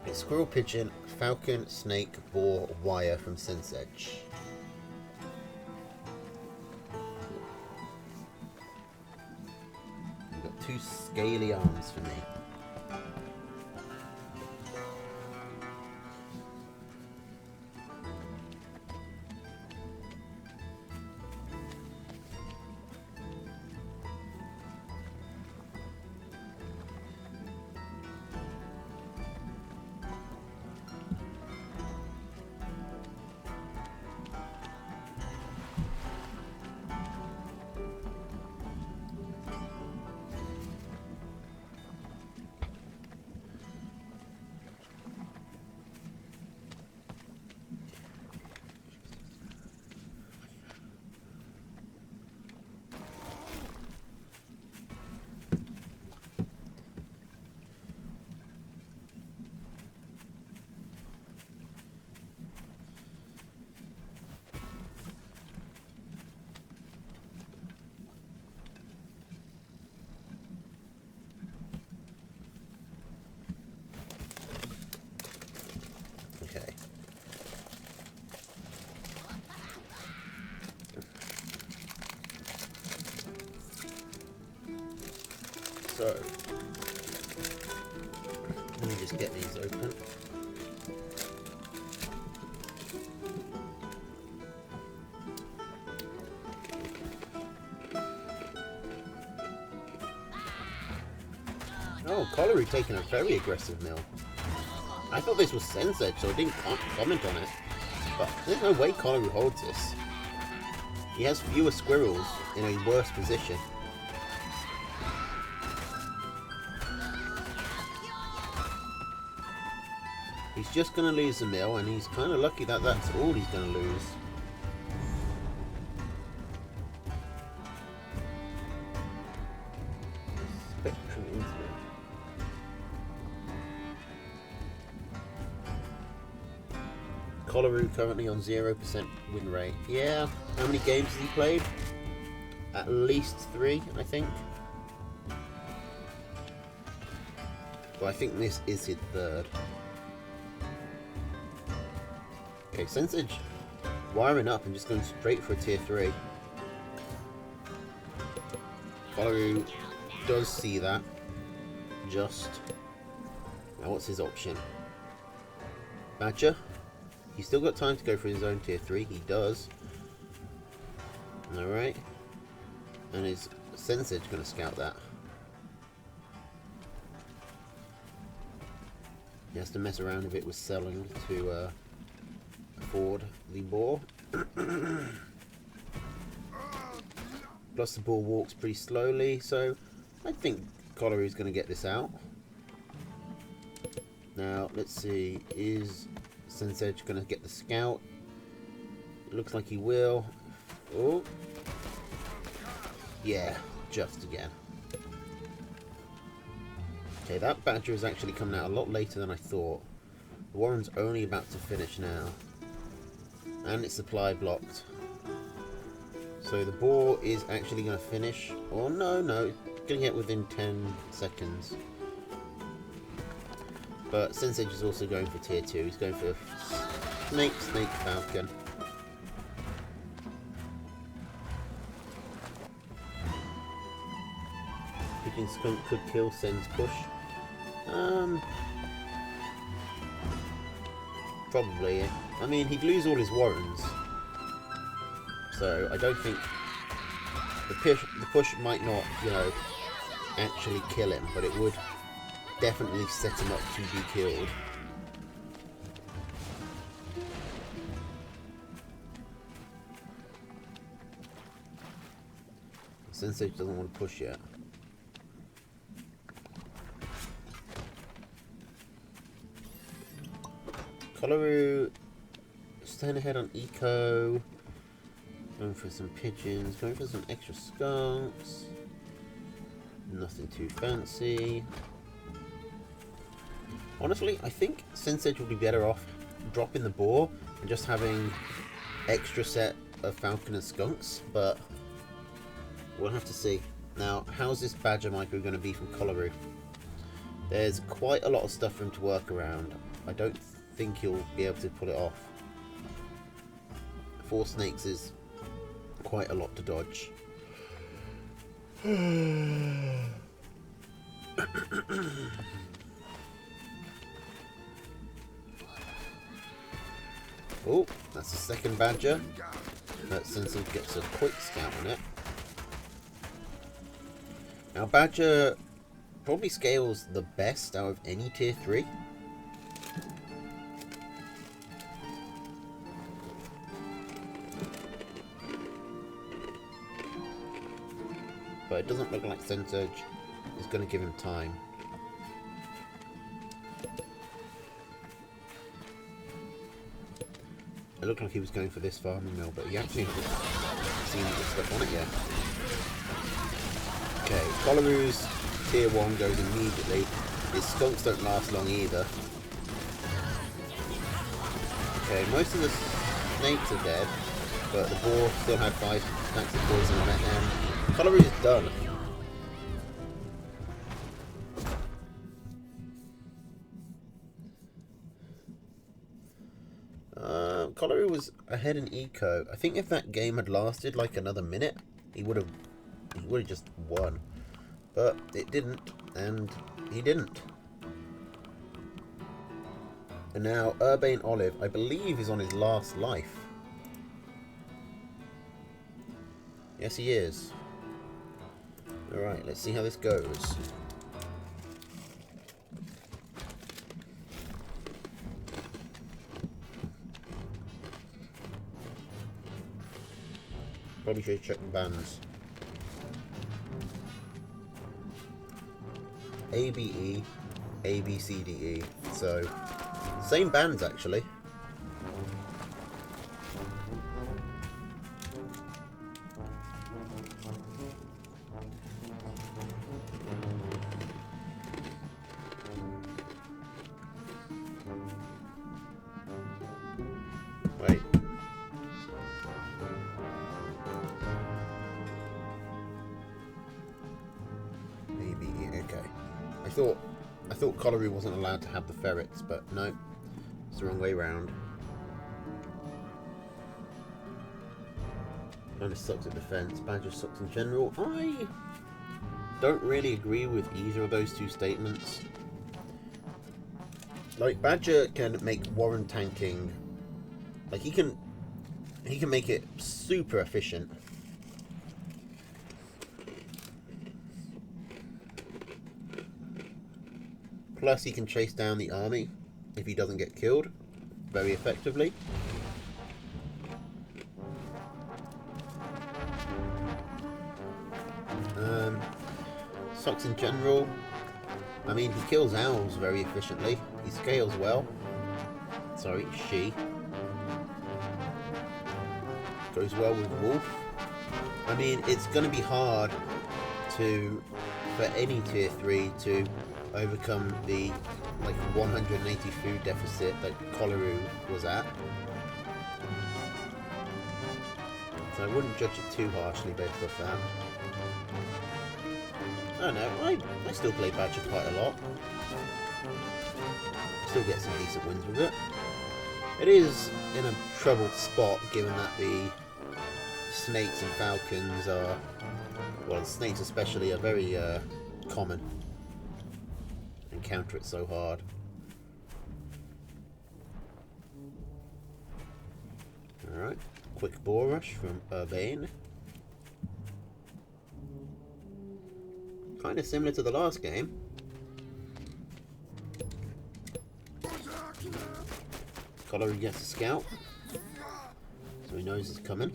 It's Squirrel Pigeon, Falcon, Snake, Boar, Wire from Sensedge. We've got 2 scaly arms for me. So, let me just get these open. Oh, Collaroo taking a very aggressive mill. I thought this was Sensedge, so I didn't comment on it. But there's no way Collaroo holds this. He has fewer squirrels in a worse position. He's just going to lose the mill, and he's kind of lucky that that's all he's going to lose. Spectrum Internet. Collaroo currently on 0% win rate. Yeah, how many games has he played? At least 3, I think. But I think this is his third. Okay, Sensage wiring up and just going straight for a tier 3. Kolaru does see that. Just. Now what's his option? Badger? He's still got time to go for his own tier 3. He does. Alright. And is Sensage going to scout that? He has to mess around a bit with selling to afford the boar. Plus the boar walks pretty slowly, so I think Kolaru is going to get this out. Now, let's see, is Sensage going to get the scout? It looks like he will. Oh. Yeah, just again. Okay, that badger is actually coming out a lot later than I thought. The Warren's only about to finish now. And it's supply blocked. So the boar is actually going to finish. Oh, no, it's going to get within 10 seconds. But Sensage is also going for tier 2. He's going for Snake, Falcon. Picking Skunk could kill Sen's push. Probably. I mean, he'd lose all his warrants. So I don't think the push might not, you know, actually kill him, but it would definitely set him up to be killed. Sensei doesn't want to push yet. Kolaru staying ahead on eco. Going for some pigeons, going for some extra skunks. Nothing too fancy. Honestly, I think Sensage would be better off dropping the boar and just having extra set of falcon and skunks, but we'll have to see. Now, how's this badger micro going to be from Kolaru? There's quite a lot of stuff for him to work around. I don't think he'll be able to pull it off. 4 snakes is quite a lot to dodge. Oh, that's the second badger. That Sensei gets a quick scout on it. Now badger probably scales the best out of any tier 3. But it doesn't look like Sensage is going to give him time. It looked like he was going for this farming mill, but he actually hasn't seen the stuff on it yet. Okay, Kolaru's tier 1 goes immediately. His skunks don't last long either. Okay, most of the snakes are dead, but the boar still had 5 stacks of poison on it, and Kolaru is done. Kolaru was ahead in eco. I think if that game had lasted like another minute, he would have just won. But it didn't, and he didn't. And now Urbane Olive, I believe, is on his last life. Yes, he is. Alright, let's see how this goes. Probably should check the bands. A, B, E, A, B, C, D, E. So, same bands actually. Wait. thought Colliery wasn't allowed to have the ferrets, but no, it's the wrong way round. Kind of sucks at defense. Badger sucks in general. I don't really agree with either of those two statements. Like, Badger can make Warren tanking, like he can make it super efficient. Plus, he can chase down the army if he doesn't get killed very effectively. Sucks in general. I mean, he kills owls very efficiently. He scales well. Sorry, she. Goes well with wolf. I mean, it's going to be hard for any tier 3 to overcome the like 180 food deficit that Colliery was at. So I wouldn't judge it too harshly based off that. I don't know, I still play Badger quite a lot. Still get some decent wins with it. It is in a troubled spot given that the snakes and falcons are, well, the snakes especially, are very common and counter it so hard. Alright, quick boar rush from Urbane. Kind of similar to the last game. Colliery gets a scout, so he knows it's coming.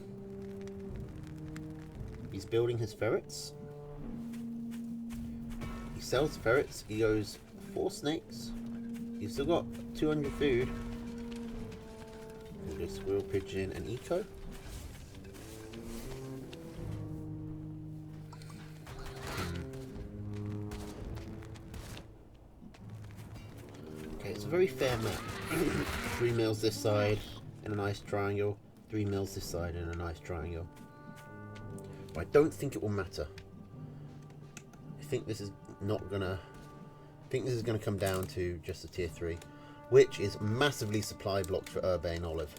He's building his ferrets. He sells ferrets. He goes 4 snakes. He's still got 200 food. We'll go squirrel, pigeon, and eco. It's a very fair map. 3 mills this side in a nice triangle, 3 mills this side in a nice triangle. But I don't think it will matter. I think this is not gonna. I think this is gonna come down to just a tier 3, which is massively supply blocked for Urbane Olive.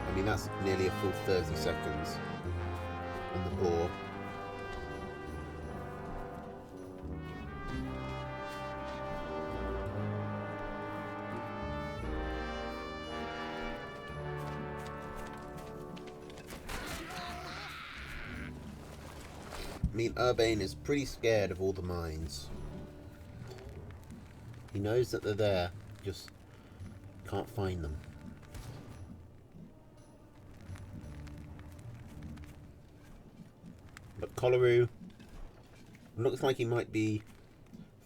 I mean, that's nearly a full 30 seconds on the boar. I mean, Urbane is pretty scared of all the mines. He knows that they're there, just can't find them. But Colliery looks like he might be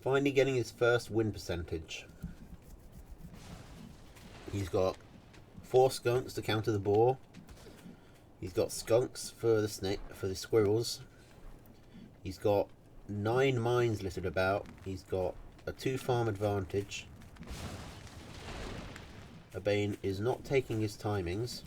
finally getting his first win percentage. He's got 4 skunks to counter the boar. He's got skunks for the squirrels. He's got 9 mines littered about. He's got a 2 farm advantage. Urbane is not taking his timings.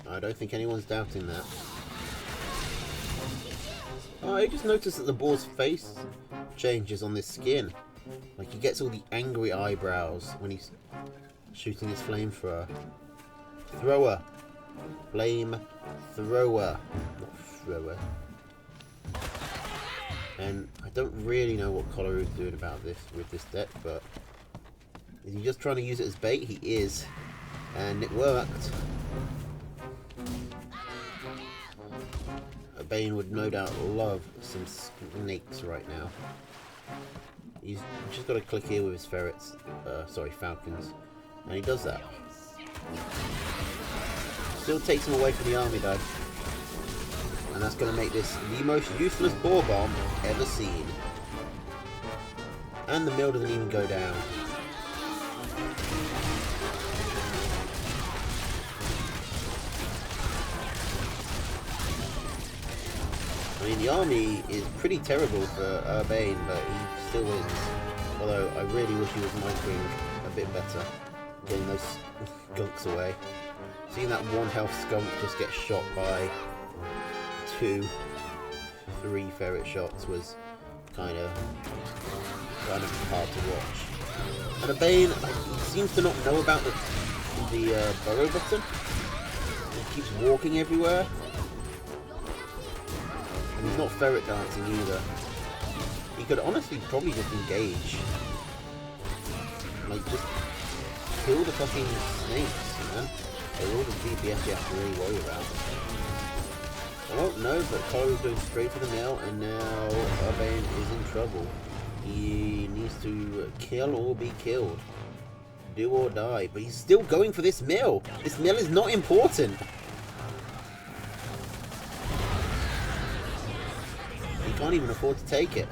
I don't think anyone's doubting that. Oh, I just noticed that the boar's face changes on this skin. Like, he gets all the angry eyebrows when he's shooting his flamethrower. Thrower. Flame thrower. Not thrower. And I don't really know what Colliery is doing about this with this deck, but is he just trying to use it as bait? He is. And it worked. Urbane would no doubt love some snakes right now. He's just got to click here with his ferrets, falcons, and he does that. Still takes him away from the army though. And that's going to make this the most useless ball bomb ever seen. And the mill doesn't even go down. I mean, the army is pretty terrible for Urbane, but he still wins. Although, I really wish he was microing a bit better. Getting those skunks away. Seeing that 1 health skunk just get shot by 2, 3 ferret shots was kind of hard to watch. And Urbane seems to not know about the burrow button. He keeps walking everywhere. And he's not ferret dancing either. He could honestly probably just engage. Like, just kill the fucking snakes, man. They're all the DPS you have to really worry about. Oh, no, but Koro's going straight for the mill, and now Urbane is in trouble. He needs to kill or be killed. Do or die. But he's still going for this mill. This mill is not important. He can't even afford to take it.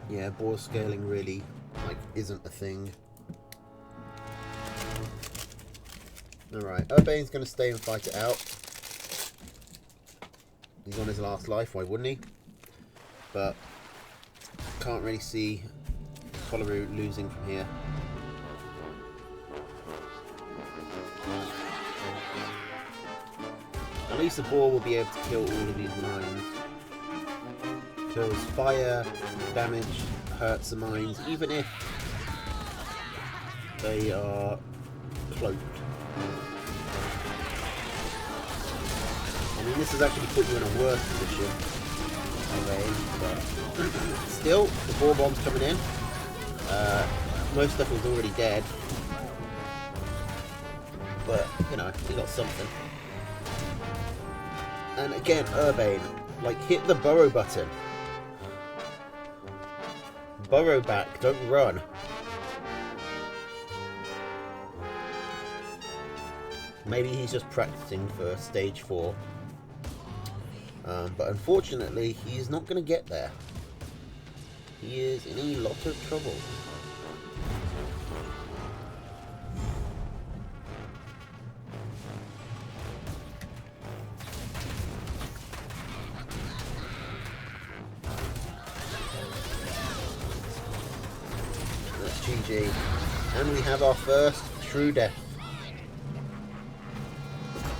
Yeah, boar scaling really, like, isn't a thing. Alright, Urbane's going to stay and fight it out. He's on his last life, why wouldn't he? But, can't really see Koloru losing from here. At least the boar will be able to kill all of these mines. Kills fire, damage, hurts the mines, even if they are cloaked. I mean, this has actually put you in a worse position. Okay, but still, the boar bomb's coming in. Most stuff was already dead. But, you know, he got something. And again, Urbane, like, hit the burrow button. Burrow back, don't run. Maybe he's just practicing for stage 4. But unfortunately, he's not going to get there. He is in a lot of trouble. GG. And we have our first true death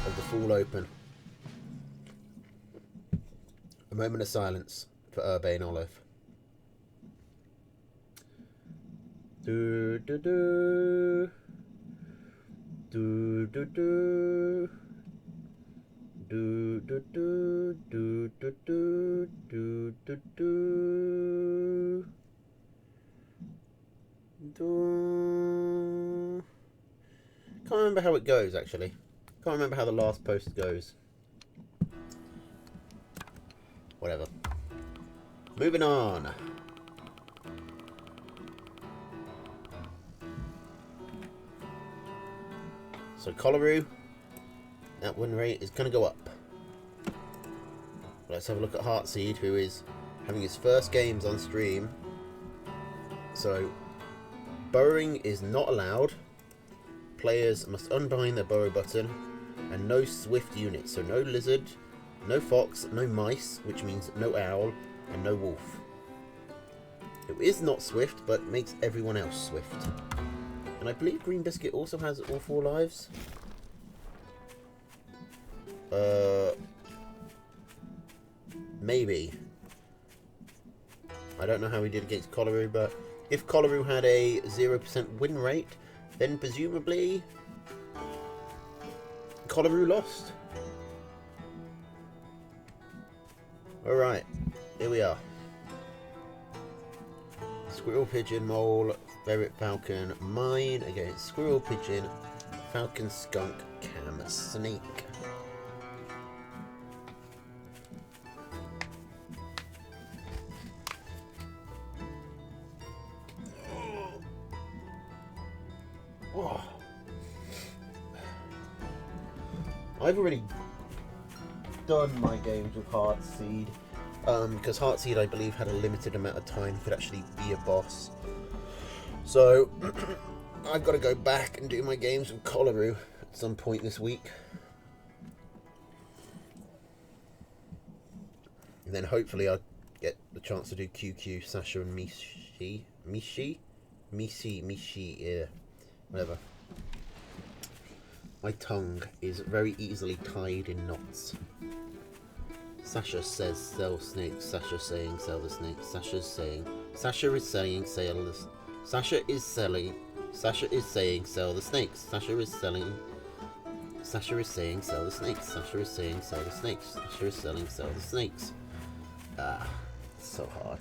of the Full Open. A moment of silence for Urbane Olive. Do do do do do do do do do do do do do do. Can't remember how it goes, actually. Can't remember how the last post goes. Whatever. Moving on. So Koloru, that win rate is going to go up. Let's have a look at Heartseed, who is having his first games on stream. So, burrowing is not allowed. Players must unbind their burrow button, and no swift units. So no lizard, no fox, no mice, which means no owl, and no wolf. It is not swift, but makes everyone else swift. And I believe Green Biscuit also has all 4 lives. Maybe. I don't know how he did against Koloru, but if Koloru had a 0% win rate, then presumably Koloru lost. Alright, here we are. Squirrel, Pigeon, Mole, Ferret, Falcon, Mine against Squirrel, Pigeon, Falcon, Skunk, Cam, Snake. Oh. I've already done my games with Heartseed, because Heartseed, I believe, had a limited amount of time he could actually be a boss. So I've got to go back and do my games with Colaru at some point this week. And then hopefully I'll get the chance to do QQ, Sasha and Mishi, yeah, whatever. My tongue is very easily tied in knots. Sasha says sell snakes. Sasha saying sell the snakes. Sasha's saying. Sasha is saying sell the. Sasha is selling. Sasha is saying sell the snakes. Sasha is selling. Sasha is saying sell the snakes. Sasha is saying sell the snakes. Sasha is selling sell the snakes. Ah, it's so hard.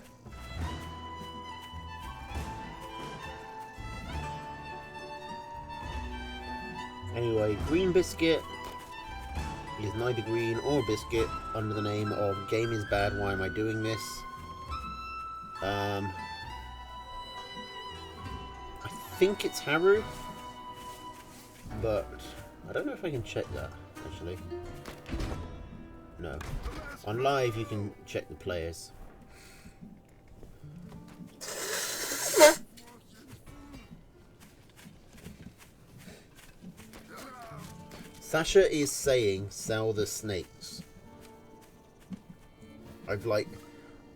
Anyway, Green Biscuit is neither green or biscuit under the name of Game is Bad, Why Am I Doing This? I think it's Haru, but I don't know if I can check that, actually. No. On live you can check the players. Sasha is saying sell the snakes. I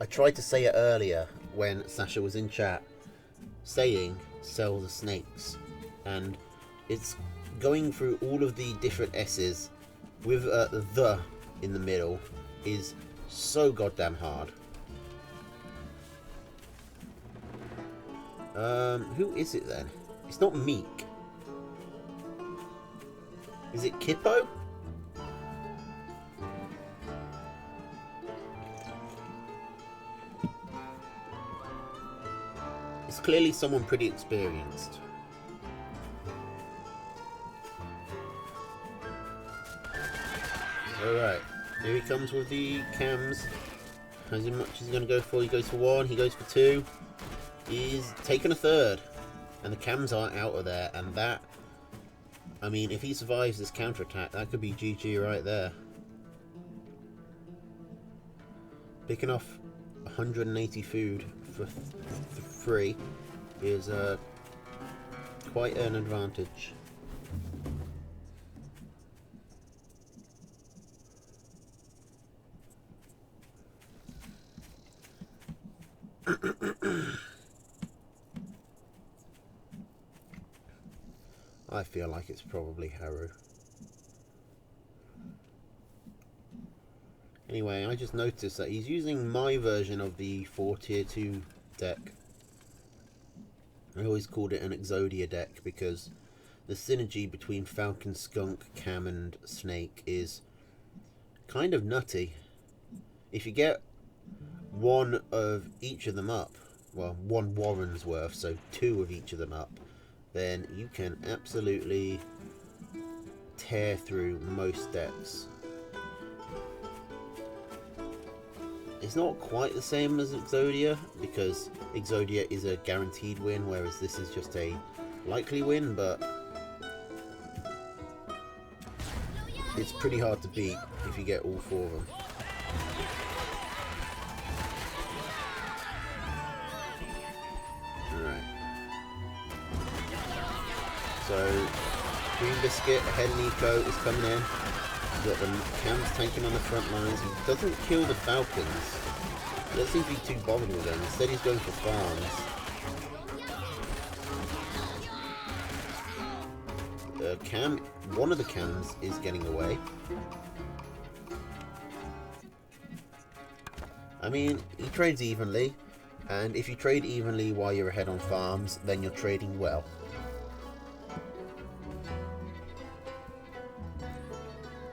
tried to say it earlier when Sasha was in chat, saying sell the snakes, and it's going through all of the different S's with the in the middle is so goddamn hard. Who is it then? It's not Meek. Is it Kippo? It's clearly someone pretty experienced. Alright, here he comes with the cams. How much is he going to go for? He goes for 1, he goes for 2. He's taken a 3rd. And the cams are out of there, and that... I mean, if he survives this counterattack, that could be GG right there. Picking off 180 food for free is quite an advantage. I feel like it's probably Haru. Anyway, I just noticed that he's using my version of the 4 tier 2 deck. I always called it an Exodia deck because the synergy between Falcon, Skunk, Cam and Snake is kind of nutty. If you get one of each of them up, well, 1 Warren's worth, so 2 of each of them up, then you can absolutely tear through most decks. It's not quite the same as Exodia, because Exodia is a guaranteed win, whereas this is just a likely win, but it's pretty hard to beat if you get all 4 of them. So, Green Biscuit ahead of Nico is coming in. He's got the cams tanking on the front lines. He doesn't kill the Falcons. He doesn't seem to be too bothered with them. Instead he's going for farms. One of the cams is getting away. I mean, he trades evenly. And if you trade evenly while you're ahead on farms, then you're trading well.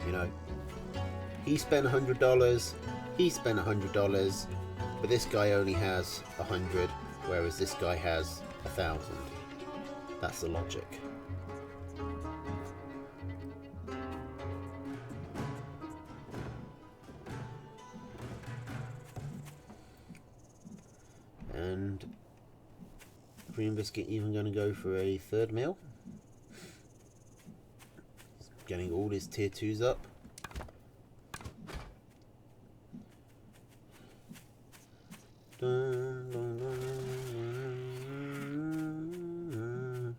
You know, he spent $100, he spent $100, but this guy only has 100. whereas this guy has 1,000. That's the logic. And Green Biscuit even going to go for a 3rd meal. Getting all his tier 2s up. Dun, dun, dun, dun.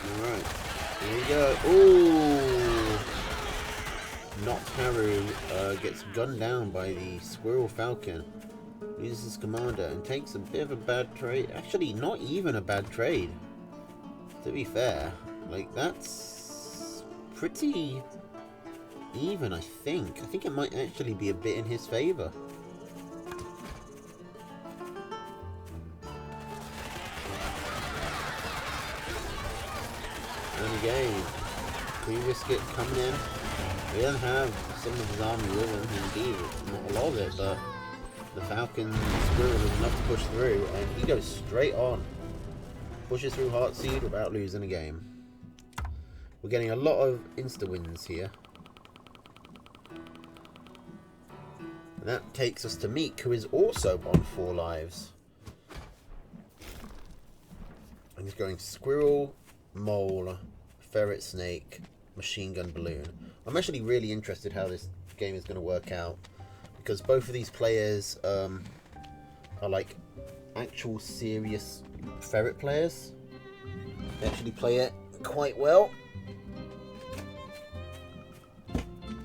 Alright, here we go. Ooh! Not Haru gets gunned down by the Squirrel Falcon. Loses his commander and takes a bit of a bad trade. Actually, not even a bad trade. To be fair, like, that's pretty even, I think. I think it might actually be a bit in his favor. And again, Green Biscuit coming in. He doesn't have some of his army with him, indeed, not a lot of it, but the Falcon Squirrel is enough to push through, and he goes straight on. Pushes through Heartseed without losing a game. We're getting a lot of insta-wins here. And that takes us to Meek, who is also on 4 lives. And he's going Squirrel, Mole, Ferret, Snake, Machine Gun, Balloon. I'm actually really interested how this game is going to work out, because both of these players are like actual serious ferret players. They actually play it quite well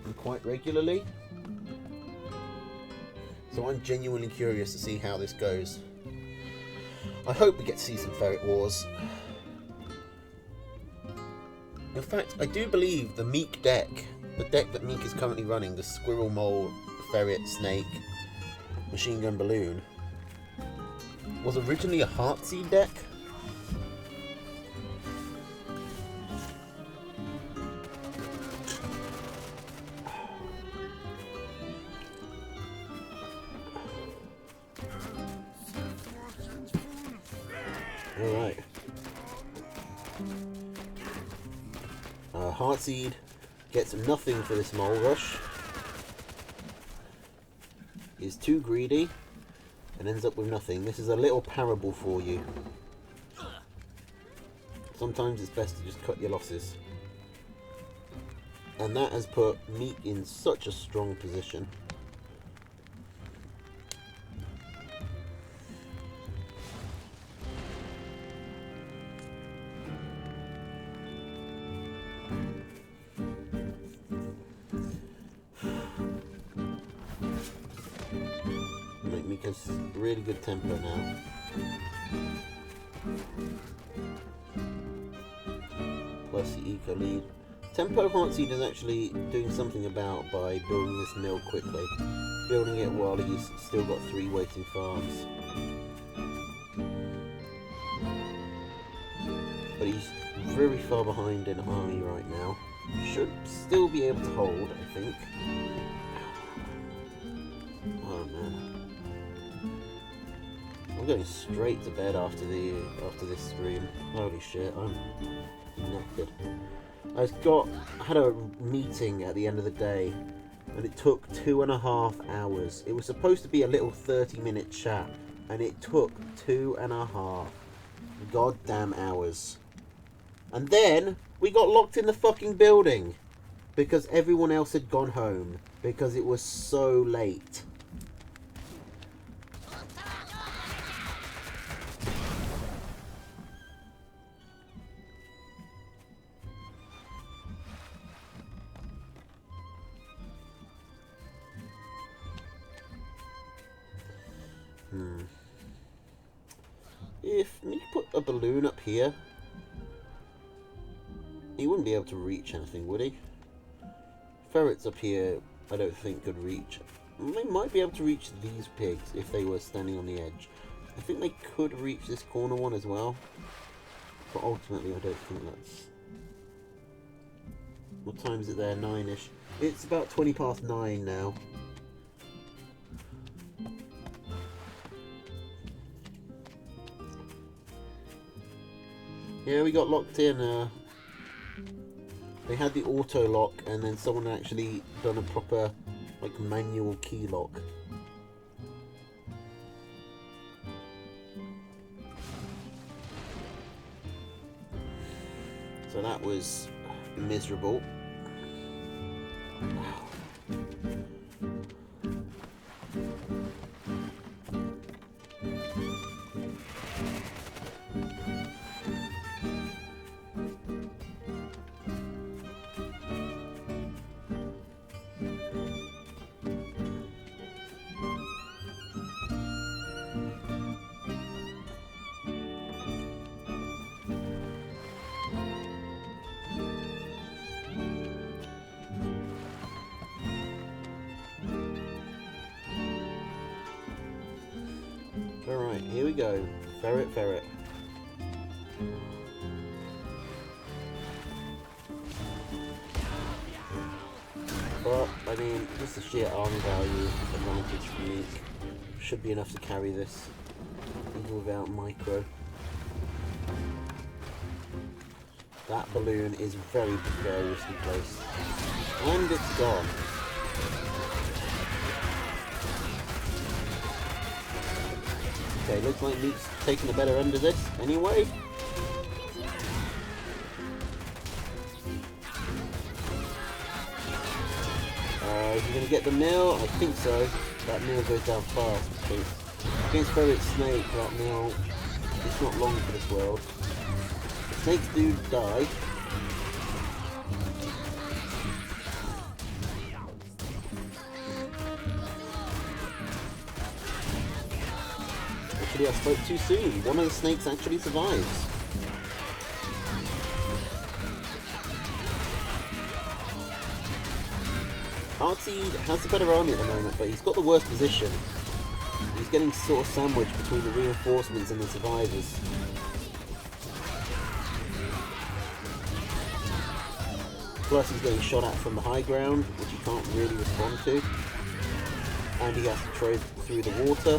and quite regularly. So I'm genuinely curious to see how this goes. I hope we get to see some ferret wars. In fact, I do believe the Meek deck, the deck that Meek is currently running, the Squirrel, Mole, Ferret, Snake, Machine Gun, Balloon, was originally a Heartseed deck. Alright. Heartseed gets nothing for this Mole Rush. Is too greedy and ends up with nothing. This is a little parable for you. Sometimes it's best to just cut your losses. And that has put Meek in such a strong position. Meek's really good tempo now. Plus the eco lead. Tempo Heartseed is actually doing something about by building this mill quickly. Building it while he's still got 3 waiting farms. But he's very far behind in army right now. Should still be able to hold, I think. Oh man. I'm going straight to bed after this stream. Holy shit, I'm knackered. I had a meeting at the end of the day, and it took 2.5 hours. It was supposed to be a little 30-minute chat, and it took 2.5 goddamn hours. And then we got locked in the fucking building because everyone else had gone home because it was so late. If me put a balloon up here, he wouldn't be able to reach anything, would he? Ferrets up here, I don't think could reach. They might be able to reach these pigs if they were standing on the edge. I think they could reach this corner one as well, but ultimately I don't think that's... What time is it there? 9ish. It's about 9:20 now. Yeah, we got locked in. They had the auto lock, and then someone actually done a proper, like, manual key lock. So that was miserable. Alright, here we go. Ferret, ferret. But, I mean, just the sheer army value advantage for me should be enough to carry this, even without micro. That balloon is very precariously placed. And it's gone. Okay, looks like Meek's taking the better end of this anyway. Is he going to get the mill? I think so. That mill goes down fast. Because against Ferret Snake, that mill is not long for this world. The snakes do die. Actually, I spoke too soon. One of the snakes actually survives. Heartseed has the better army at the moment, but he's got the worst position. He's getting sort of sandwiched between the reinforcements and the survivors. Plus he's getting shot at from the high ground, which he can't really respond to. And he has to trade through the water.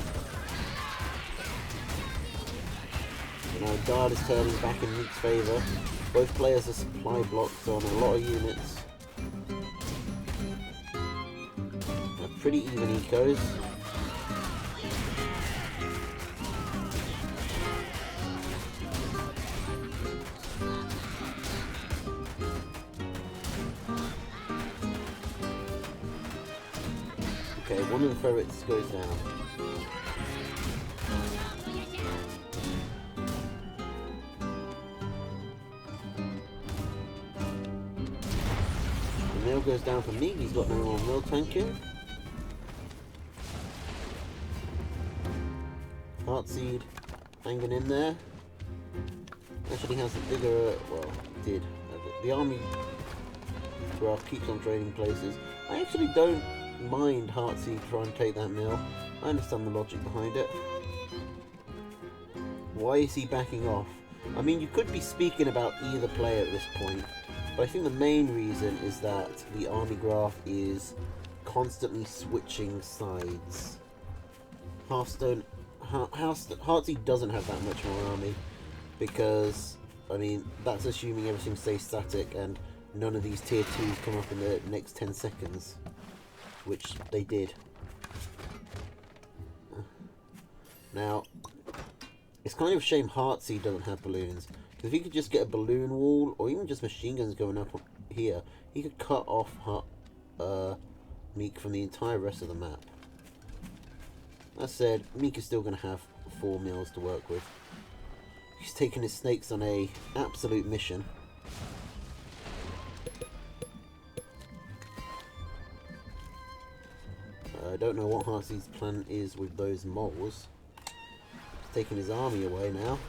You know, guard is turning back in Meek's favour. Both players are supply blocked on a lot of units. Pretty even ecos. Okay, one of the ferrets goes down. The mill goes down for Meek, he's got no more mill tanking. Heartseed hanging in there. Actually has a bigger, well, did. The army graph keeps on trading places. I actually don't mind Heartseed trying to take that mill. I understand the logic behind it. Why is he backing off? I mean, you could be speaking about either player at this point, but I think the main reason is that the army graph is constantly switching sides. Heartseed doesn't have that much more army because, I mean, that's assuming everything stays static and none of these tier 2s come up in the next 10 seconds, which they did. Now, it's kind of a shame Heartseed doesn't have balloons, because if he could just get a balloon wall, or even just machine guns going up here, he could cut off Meek from the entire rest of the map. That said, Meek is still going to have 4 mills to work with. He's taking his snakes on a absolute mission. I don't know what Heartseed's plan is with those moles. He's taking his army away now.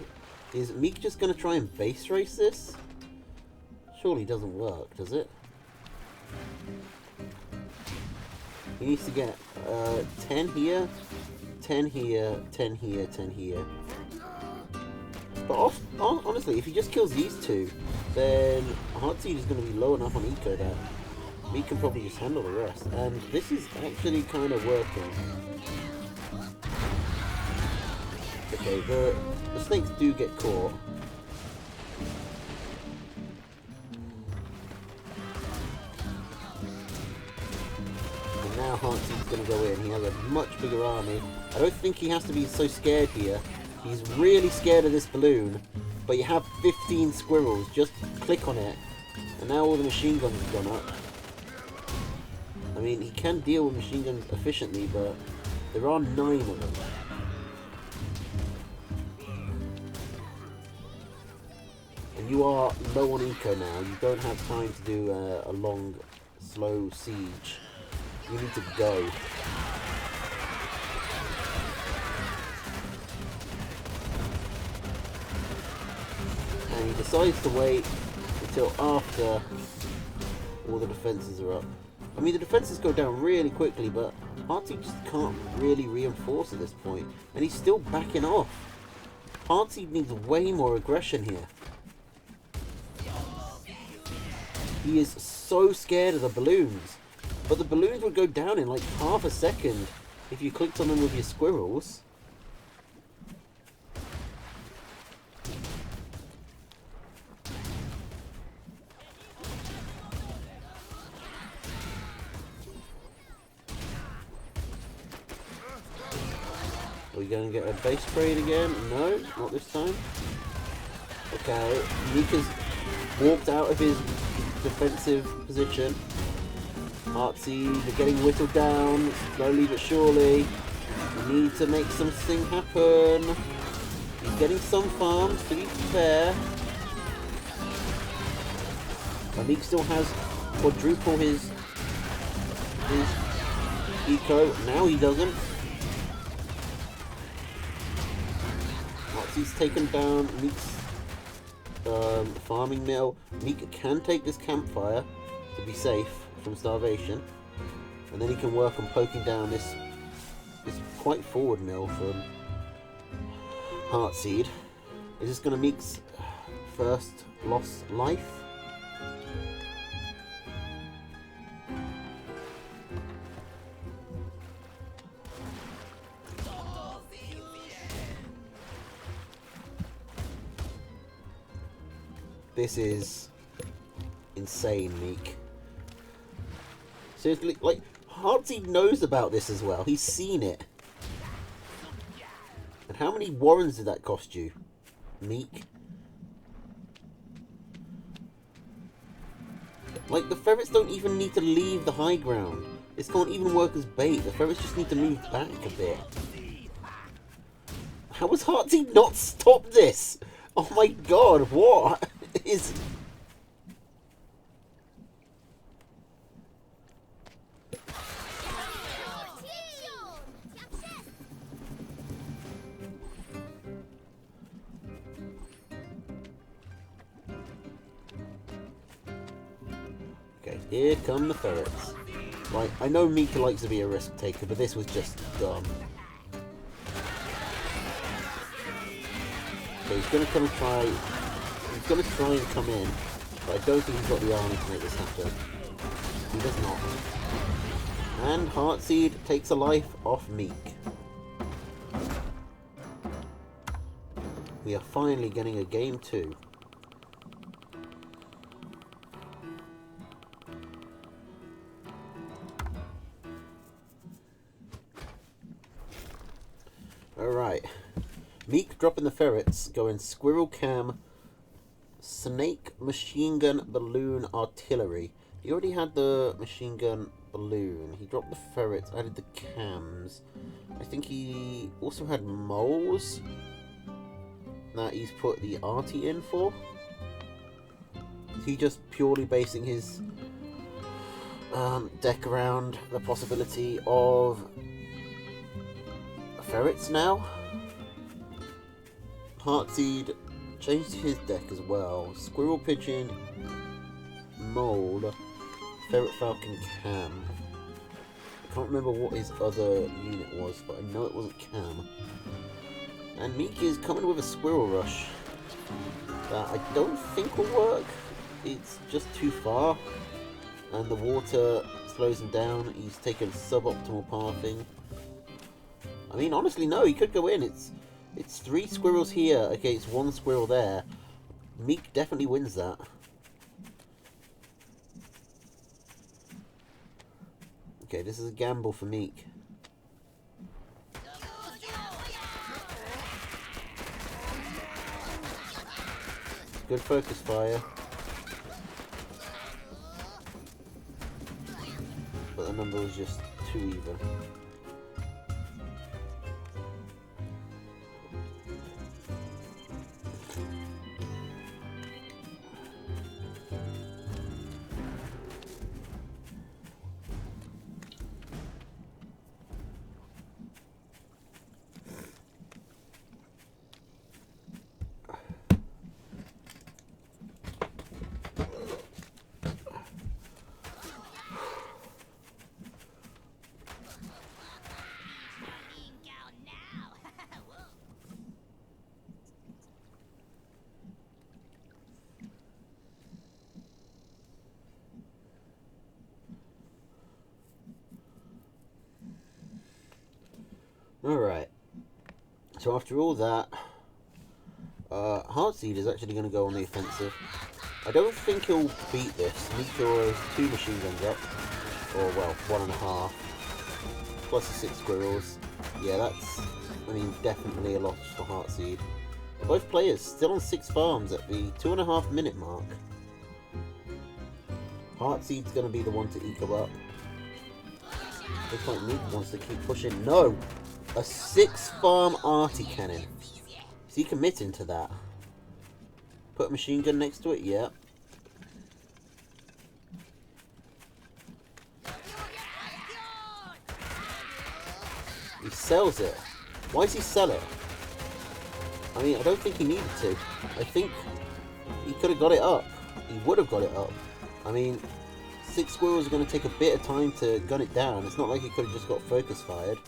Is Meek just going to try and base race this? Surely doesn't work, does it? He needs to get 10 here, 10 here, 10 here, 10 here. But honestly, if he just kills these two, then Heartseed is going to be low enough on eco that Meek can probably just handle the rest. And this is actually kind of working. Okay, the snakes do get caught. now Heartseed's going to go in. He has a much bigger army. I don't think he has to be so scared here. He's really scared of this balloon. But you have 15 squirrels. Just click on it. And now all the machine guns have gone up. I mean, he can deal with machine guns efficiently, but there are 9 of them. And you are low on eco now. You don't have time to do a long, slow siege. You need to go. And he decides to wait until after all the defences are up. I mean, the defences go down really quickly, but Heartseed just can't really reinforce at this point. And he's still backing off. Heartseed needs way more aggression here. He is so scared of the balloons. But the balloons would go down in like half a second if you clicked on them with your squirrels. Are we going to get a base sprayed again? No, not this time. Okay, Mika's walked out of his defensive position. Heartseed, they're getting whittled down, slowly but surely. We need to make something happen. He's getting some farms, to be fair. Meek still has quadruple his eco. Now he doesn't. Heartseed's taken down Meek's farming mill. Meek can take this campfire to be safe from starvation, and then he can work on poking down this quite forward mill from Heartseed. Is this going to Meek's first lost life? This is insane, Meek. Seriously, like, Heartseed knows about this as well. He's seen it. And how many warrens did that cost you, Meek? Like, the ferrets don't even need to leave the high ground. This can't even work as bait. The ferrets just need to move back a bit. How has Heartseed not stopped this? Oh my god, what is... Okay, here come the ferrets. Like, I know Mika likes to be a risk taker, but this was just dumb. So he's gonna come and try. He's gonna try and come in, but I don't think he's got the army to make this happen. He does not. And Heartseed takes a life off Meek. We are finally getting a game 2. Alright. Meek dropping the ferrets, going Squirrel Cam, Snake Machine Gun Balloon Artillery. He already had the machine gun balloon. He dropped the ferrets, added the cams. I think he also had moles that he's put the arty in for. Is he just purely basing his deck around the possibility of ferrets now? Heartseed changed his deck as well. Squirrel Pigeon, Mole, Ferret Falcon Cam. I can't remember what his other unit was, but I know it wasn't Cam. And Meek is coming with a Squirrel Rush that I don't think will work. It's just too far, and the water slows him down. He's taken suboptimal pathing. I mean, honestly, no, he could go in. It's 3 squirrels here against 1 squirrel there. Meek definitely wins that. Okay, this is a gamble for Meek. Good focus fire. But the number was just too even. Alright, so after all that, Heartseed is actually going to go on the offensive. I don't think he'll beat this. Meteor has 2 machine guns up, or well, 1.5, plus the 6 squirrels. Yeah, that's, I mean, definitely a loss for Heartseed. Both players still on 6 farms at the 2.5 minute mark. Heartseed's going to be the one to eco up. Looks like Meek wants to keep pushing. No! A 6 farm arty cannon. Is he committing to that? Put a machine gun next to it? Yeah. He sells it. Why does he sell it? I mean, I don't think he needed to. I think he could have got it up. He would have got it up. I mean, 6 squirrels are going to take a bit of time to gun it down. It's not like he could have just got focus fired.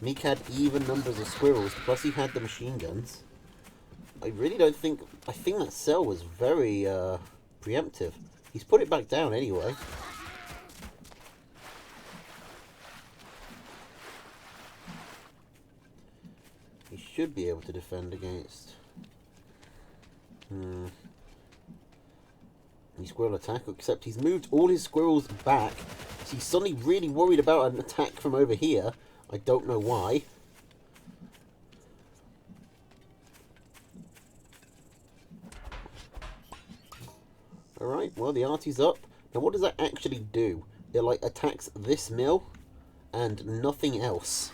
Meek had even numbers of squirrels, plus he had the machine guns. I really don't think... I think that cell was very preemptive. He's put it back down anyway. He should be able to defend against... His squirrel attack, except he's moved all his squirrels back. So he's suddenly really worried about an attack from over here. I don't know why. Alright, well the arty's up. Now what does that actually do? It like attacks this mill and nothing else.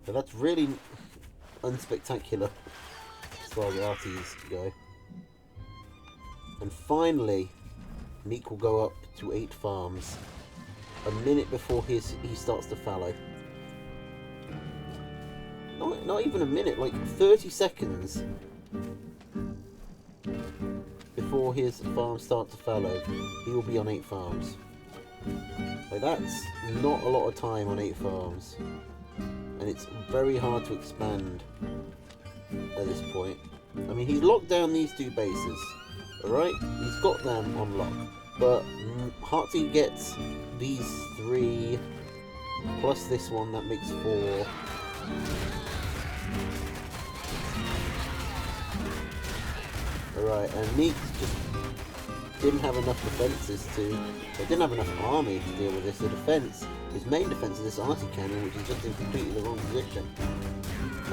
So that's really unspectacular as far as the arties go. And finally, Meek will go up to 8 farms a minute before he starts to fallow. Not even a minute, like 30 seconds before his farms start to fallow, he will be on 8 farms. Like that's not a lot of time on 8 farms, and it's very hard to expand at this point. I mean, he's locked down these 2 bases, alright? He's got them on lock. But Heartseed gets these 3 plus this one, that makes 4. Alright, and Meek just didn't have enough defences they didn't have enough army to deal with this. The defence, his main defence is this arty cannon, which is just in completely the wrong position.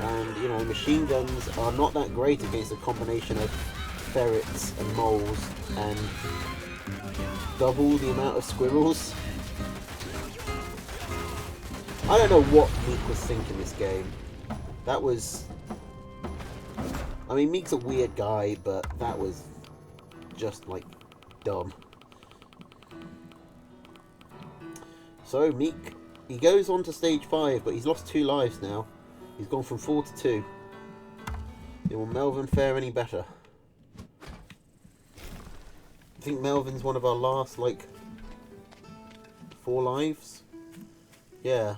And, you know, machine guns are not that great against a combination of ferrets and moles and double the amount of squirrels. I don't know what Meek was thinking this game. That was... I mean, Meek's a weird guy, but that was just, like, dumb. So, Meek, he goes on to stage 5, but he's lost 2 lives now. He's gone from 4 to 2. Will Melvin fare any better? I think Melvin's one of our last, like, 4 lives. Yeah.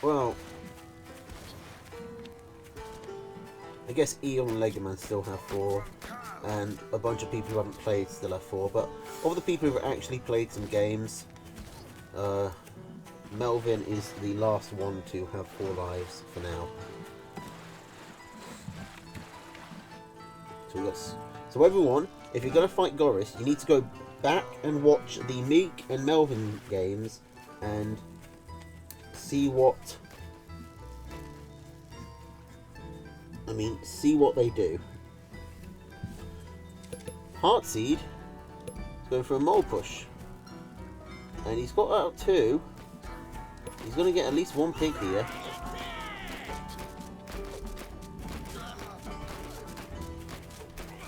Well, I guess Eon and Legoman still have 4, and a bunch of people who haven't played still have 4, but of the people who've actually played some games, Melvin is the last one to have 4 lives for now. So everyone, if you're going to fight Goris, you need to go back and watch the Meek and Melvin games and see what... see what they do. Heartseed is going for a mole push. And he's got out 2. He's going to get at least 1 pig here.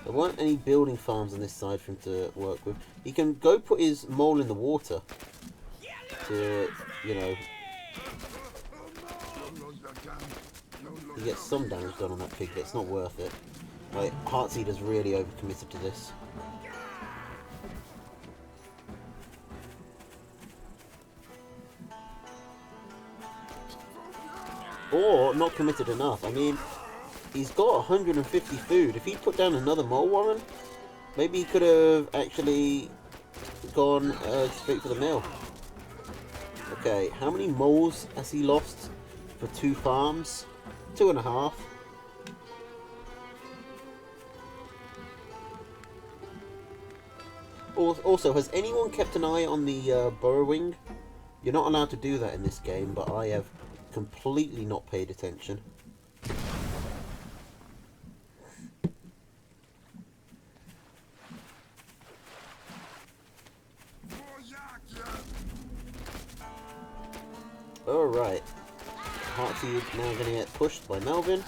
There weren't any building farms on this side for him to work with. He can go put his mole in the water to, you know, he gets some damage done on that pig, but it's not worth it. Like, Heartseed is really overcommitted to this. Or not committed enough. I mean, he's got 150 food. If he put down another mole warren, maybe he could have actually gone straight for the mill. Okay, how many moles has he lost for 2 farms? 2.5. Also, has anyone kept an eye on the burrowing? You're not allowed to do that in this game, but I have completely not paid attention. Alright. Heartseed now going to get pushed by Melvin.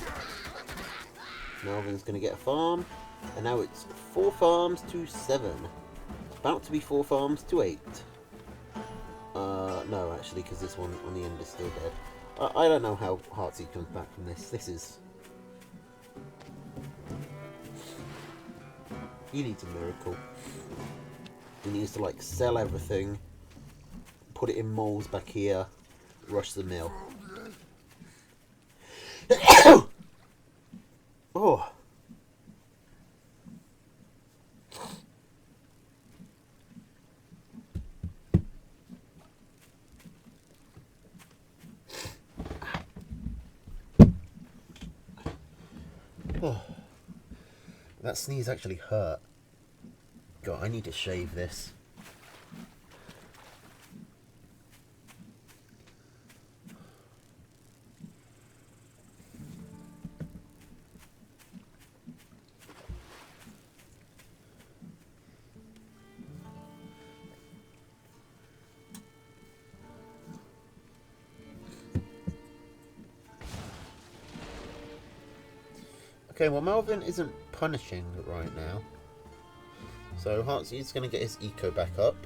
Melvin's going to get a farm. And now it's 4 farms to 7. About to be 4 farms to 8. No, actually, because this one on the end is still dead. I don't know how Heartseed comes back from this. This is... He needs a miracle. He needs to, like, sell everything, put it in moles back here, rush the mill. Oh. Oh. That sneeze actually hurt. God, I need to shave this. Okay, well, Melvin isn't punishing right now. So Heartseed's going to get his eco back up.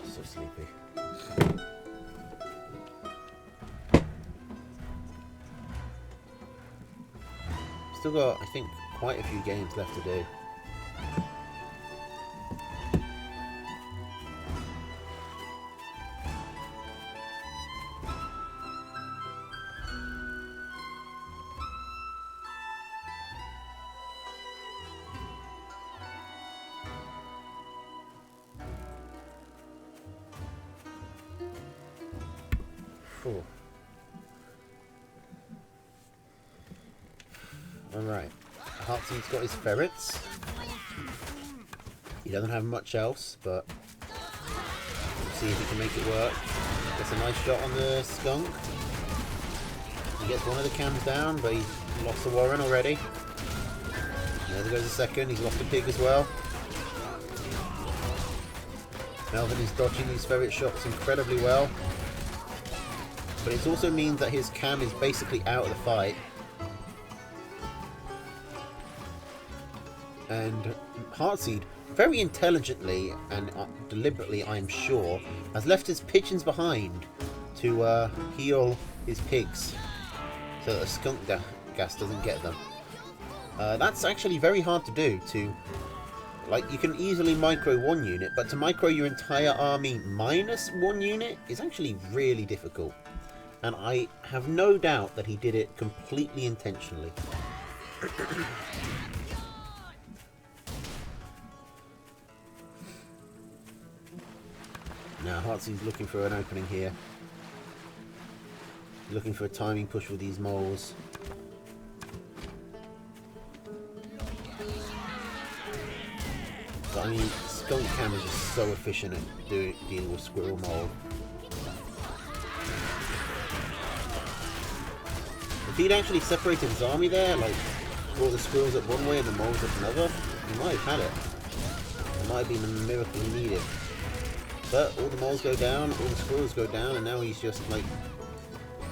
So sleepy. Still got, I think, quite a few games left to do. Cool. Alright. Heartseed's got his ferrets. He doesn't have much else, but we'll see if he can make it work. Gets a nice shot on the skunk. He gets one of the cams down, but he's lost the warren already. And there goes a second. He's lost a pig as well. Melvin is dodging these ferret shots incredibly well. But it also means that his cam is basically out of the fight. And Heartseed, very intelligently and deliberately, I'm sure, has left his pigeons behind to heal his pigs so that the skunk gas doesn't get them. That's actually very hard to do, to Like, you can easily micro one unit, but to micro your entire army minus one unit is actually really difficult. And I have no doubt that he did it completely intentionally. Now, Heartseed's looking for an opening here. Looking for a timing push with these moles. But I mean, Skunk Cam is just so efficient at dealing with Squirrel Mole. If he'd actually separated his army there, like all the squirrels up one way and the moles up another, he might have had it. It might have been the miracle he needed. But all the moles go down, all the squirrels go down, and now he's just like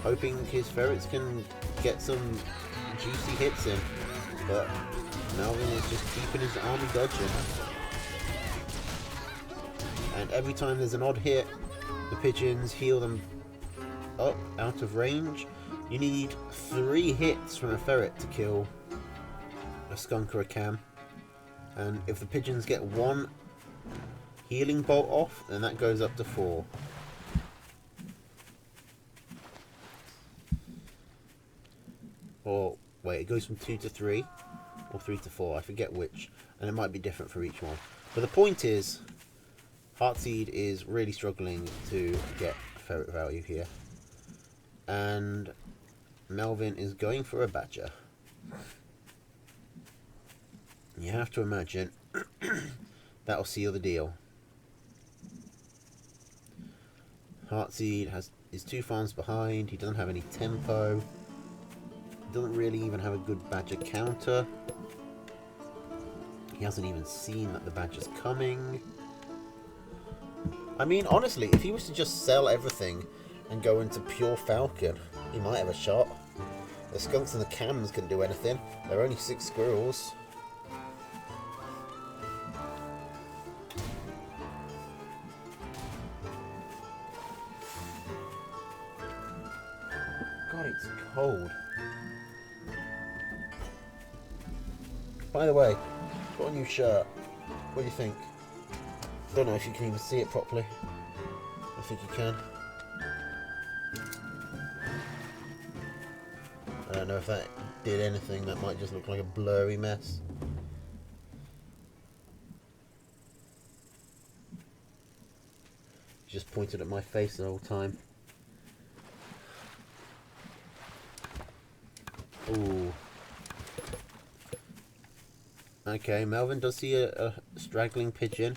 hoping his ferrets can get some juicy hits in. But Melvin is just keeping his army dodging. And every time there's an odd hit, the pigeons heal them up out of range. You need 3 hits from a ferret to kill a skunk or a cam. And if the pigeons get 1 healing bolt off, then that goes up to 4. Or, wait, it goes from 2 to 3, or 3 to 4, I forget which. And it might be different for each one. But the point is, Heartseed is really struggling to get ferret value here. And Melvin is going for a badger. You have to imagine that'll seal the deal. Heartseed is 2 farms behind. He doesn't have any tempo. He doesn't really even have a good badger counter. He hasn't even seen that the badger's coming. I mean, honestly, if he was to just sell everything and go into pure falcon, he might have a shot. The skunks and the cams can do anything. They're only 6 squirrels. God, it's cold. By the way, got a new shirt. What do you think? Don't know if you can even see it properly. I think you can. I don't know if that did anything. That might just look like a blurry mess. Just pointed at my face the whole time. Ooh. Okay, Melvin does see a straggling pigeon.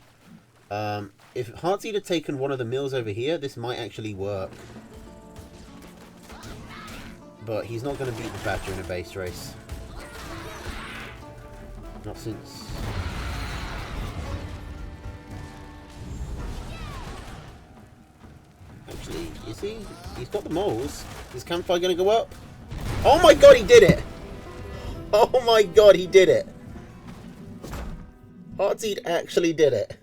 If Heartseed had taken one of the mills over here, this might actually work. But he's not going to beat the badger in a base race. Not since... Actually, is he? He's got the moles. Is campfire going to go up? Oh my god, he did it! Oh my god, he did it! Heartseed actually did it.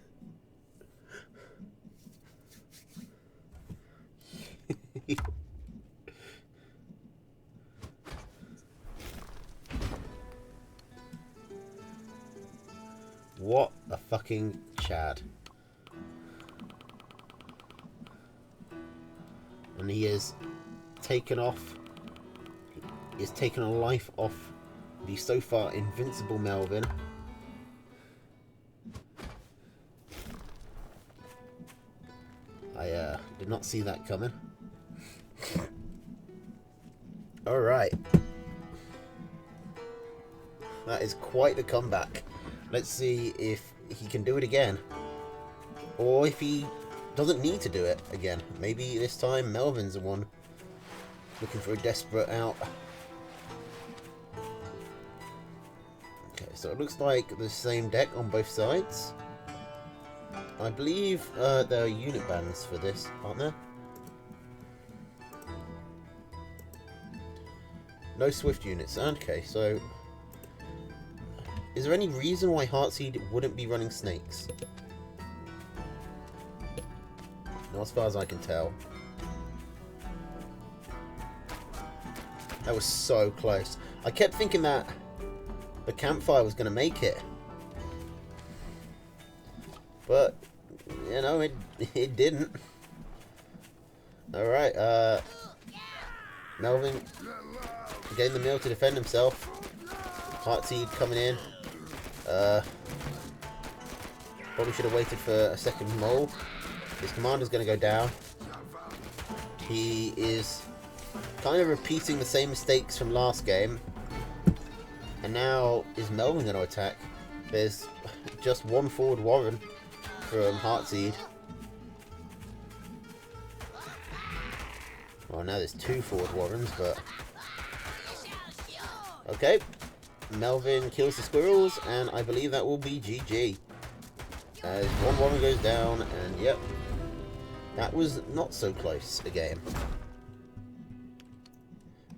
What a fucking Chad. And he has taken off. He has taken a life off the so far invincible Melvin. I did not see that coming. Alright. That is quite the comeback. Let's see if he can do it again. Or if he doesn't need to do it again. Maybe this time Melvin's the one looking for a desperate out. Okay, so it looks like the same deck on both sides. I believe there are unit bans for this, aren't there? No Swift units. Okay, so... is there any reason why Heartseed wouldn't be running snakes? Not as far as I can tell. That was so close. I kept thinking that the campfire was going to make it. But, you know, it didn't. Alright, Melvin getting the mill to defend himself. Heartseed coming in. Probably should have waited for a second mole. His commander's going to go down. He is kind of repeating the same mistakes from last game. And now is Melvin going to attack? There's just one forward Warren from Heartseed. Well, now there's two forward Warrens, but... Okay. Melvin kills the squirrels, and I believe that will be GG. As one Warren goes down, and yep. That was not so close a game.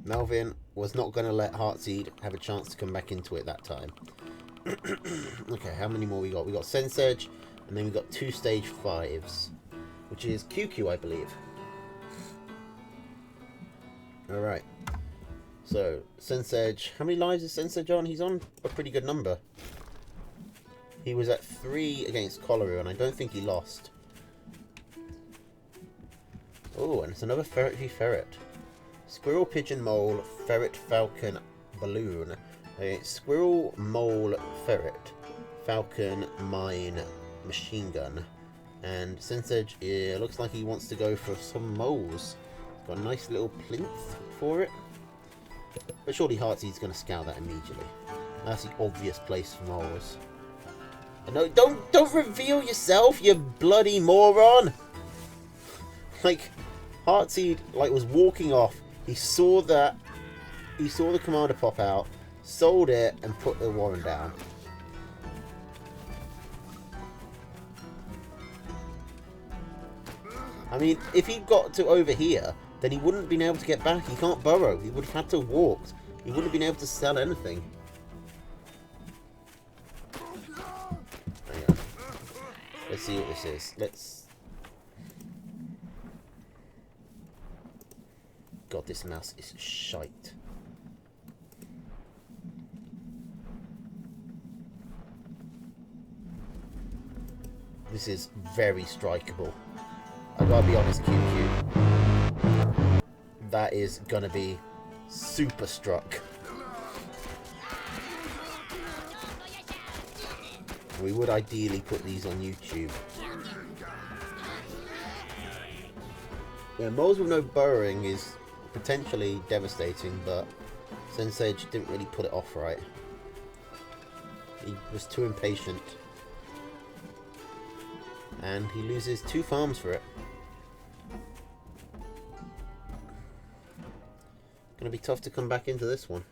Melvin was not going to let Heartseed have a chance to come back into it that time. Okay, how many more we got? We got Sense Edge, and then we got 2 stage 5s, which is QQ, I believe. Alright. So, Sense Edge. How many lives is Sense Edge on? He's on a pretty good number. He was at 3 against Cholera, and I don't think he lost. Oh, and it's another Ferret v Ferret. Squirrel, Pigeon, Mole, Ferret, Falcon, Balloon. Okay, Squirrel, Mole, Ferret, Falcon, Mine, Machine Gun. And Sense Edge, looks like he wants to go for some moles. Got a nice little plinth for it. But surely Heartseed's going to scout that immediately. That's the obvious place for moles. No, don't reveal yourself, you bloody moron! Like, Heartseed was walking off. He saw the commander pop out, sold it, and put the Warren down. I mean, if he got to over here, then he wouldn't have been able to get back. He can't burrow. He would have had to walk. He wouldn't have been able to sell anything. Hang on. Let's see what this is. God, this mouse is shite. This is very strikeable. I've got to be honest, QQ. That is going to be super struck. We would ideally put these on YouTube. Yeah, moles with no burrowing is potentially devastating, but Sense Edge didn't really put it off right. He was too impatient. And he loses 2 farms for it. Gonna be tough to come back into this one.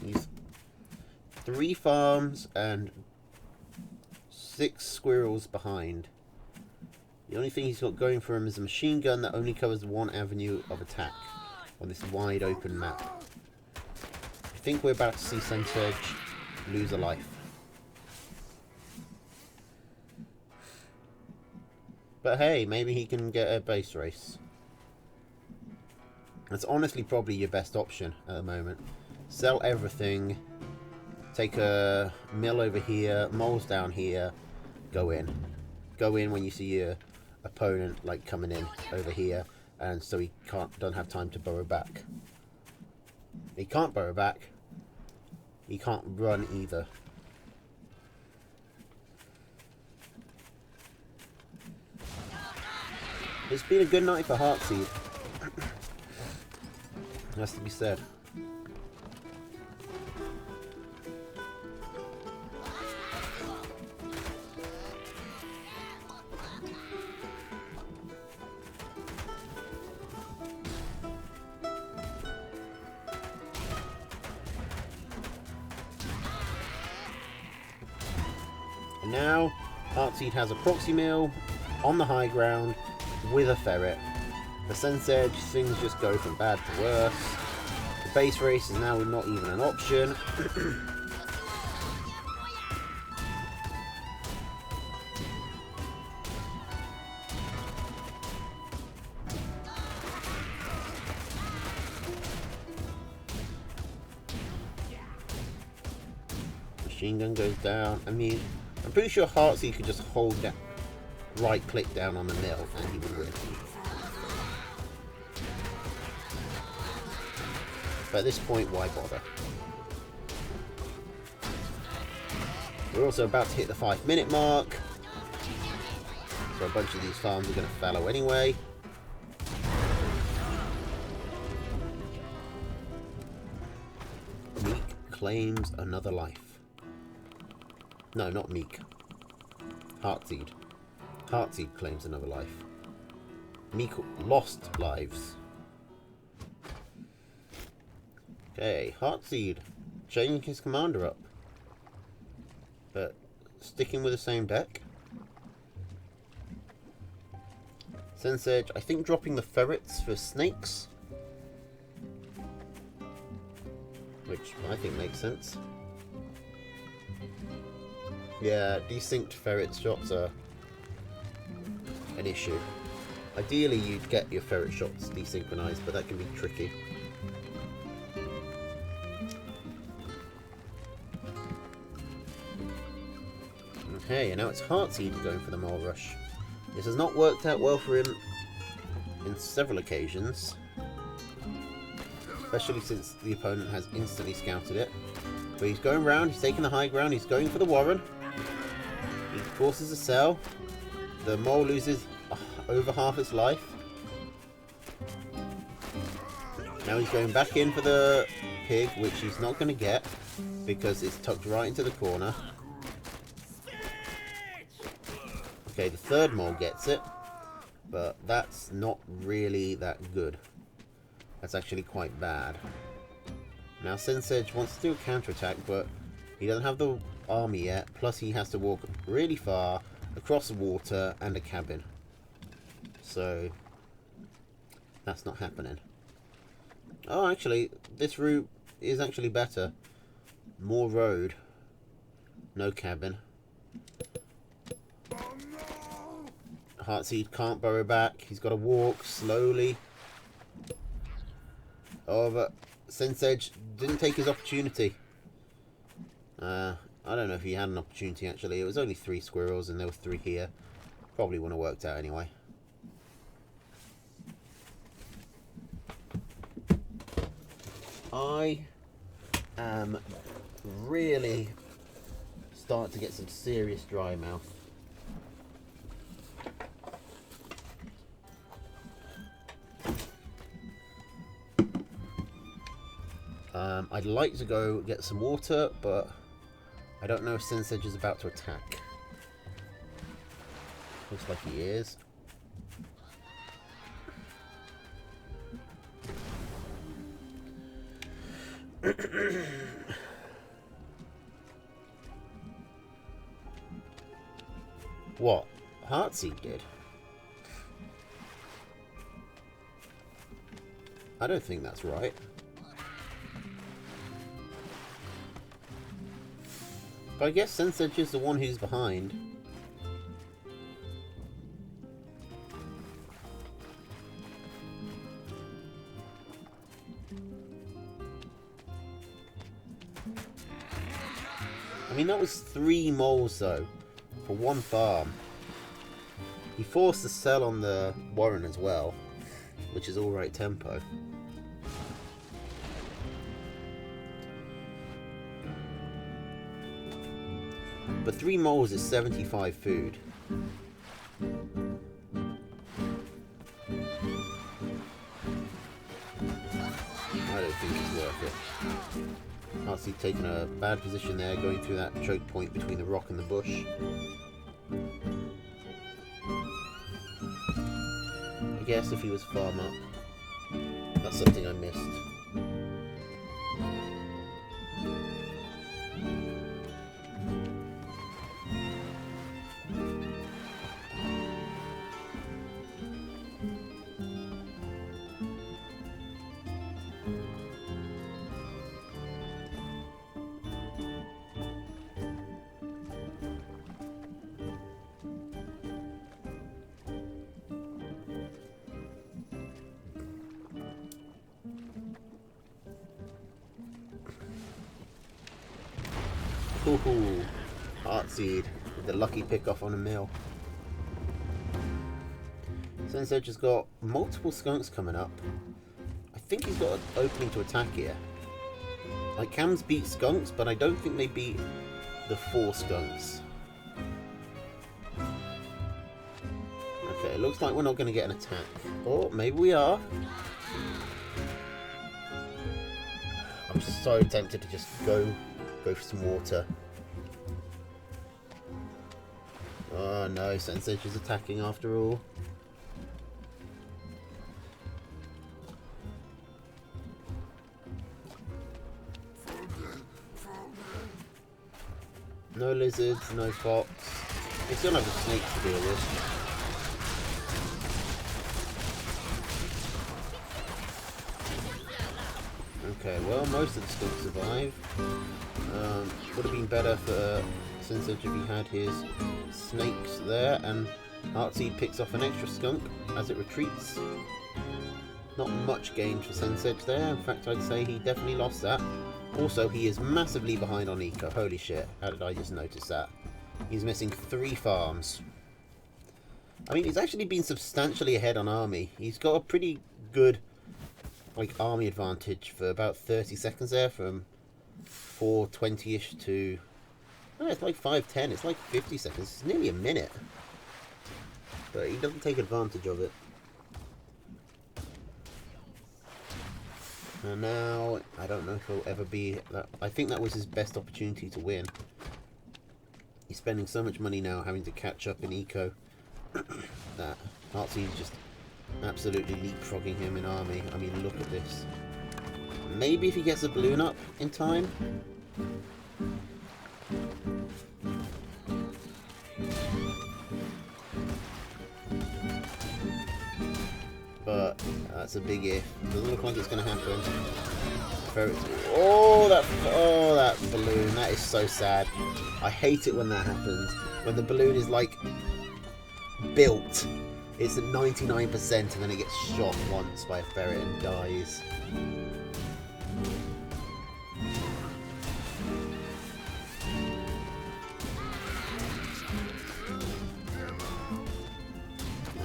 He's 3 farms and 6 squirrels behind. The only thing he's got going for him is a machine gun that only covers 1 avenue of attack on this wide open map. I think we're about to see Sense Edge lose a life. But hey, maybe he can get a base race. That's honestly probably your best option at the moment. Sell everything, take a mill over here, moles down here, go in. Go in when you see your opponent coming in over here, and so he don't have time to burrow back. He can't burrow back. He can't run either. It's been a good night for Heartseed. Has to be said. And now, Heartseed has a proxy mill on the high ground with a ferret. For Sense Edge, things just go from bad to worse. The base race is now not even an option. Machine gun goes down. I mean, I'm pretty sure Heartsy could just hold that right click down on the mill and he would win. But at this point, why bother? We're also about to hit the 5-minute mark. So a bunch of these farms are going to fallow anyway. Meek claims another life. No, not Meek. Heartseed. Heartseed claims another life. Meek lost lives. Okay, Heartseed changing his commander up. But sticking with the same deck. Sensage, I think dropping the ferrets for snakes. Which I think makes sense. Yeah, desynced ferret shots are an issue. Ideally you'd get your ferret shots desynchronized, but that can be tricky. Okay, and now it's Heartseed going for the Mole Rush. This has not worked out well for him in several occasions. Especially since the opponent has instantly scouted it. But he's going round, he's taking the high ground, he's going for the Warren. He forces a sell. The mole loses over half its life. Now he's going back in for the pig, which he's not going to get because it's tucked right into the corner. Okay, the third mole gets it, but that's not really that good. That's actually quite bad. Now Sensage wants to do a counterattack, but he doesn't have the army yet, plus he has to walk really far across the water and a cabin. So that's not happening. Oh, actually, this route is actually better. More road. No cabin. Heartseed can't burrow back. He's got to walk slowly. Oh, but Sensage didn't take his opportunity. I don't know if he had an opportunity, actually. It was only 3 squirrels and there were 3 here. Probably wouldn't have worked out anyway. I am really starting to get some serious dry mouth. I'd like to go get some water, but I don't know if Sensage is about to attack. Looks like he is. What? Heartseed did? I don't think that's right. But I guess Sensage is the one who's behind. I mean, that was 3 moles though, for 1 farm. He forced the sell on the Warren as well, which is alright tempo. But 3 moles is 75 food. I don't think it's worth it. Heartseed taking a bad position there, going through that choke point between the rock and the bush. I guess if he was farm up. That's something I missed. Ooh, Heartseed with the lucky pick off on a mill. Sensei has got multiple skunks coming up. I think he's got an opening to attack here. Like, cams beat skunks, but I don't think they beat the 4 skunks. Okay, it looks like we're not going to get an attack. Or maybe we are. I'm so tempted to just go for some water. Oh no, Sensei is attacking after all. No lizards, no fox. We still have the snakes to deal with. Okay, well, most of the skunks survive. Would have been better for Sensei if he had his snakes there, and Heartseed picks off an extra skunk as it retreats. Not much gained for Sensei there. In fact, I'd say he definitely lost that. Also, he is massively behind on eco. Holy shit, how did I just notice that? He's missing 3 farms. I mean, he's actually been substantially ahead on army. He's got a pretty good, like, army advantage for about 30 seconds there, from 4:20ish to... Oh, it's like 5:10. It's like 50 seconds. It's nearly a minute. But he doesn't take advantage of it. And now, I don't know if he'll ever be... I think that was his best opportunity to win. He's spending so much money now having to catch up in eco that Heartseed is just absolutely leapfrogging him in army. I mean, look at this. Maybe if he gets a balloon up in time. But that's a big if. Doesn't look like it's going to happen. Oh, that balloon. That is so sad. I hate it when that happens. When the balloon is like built, it's at 99% and then it gets shot once by a ferret and dies.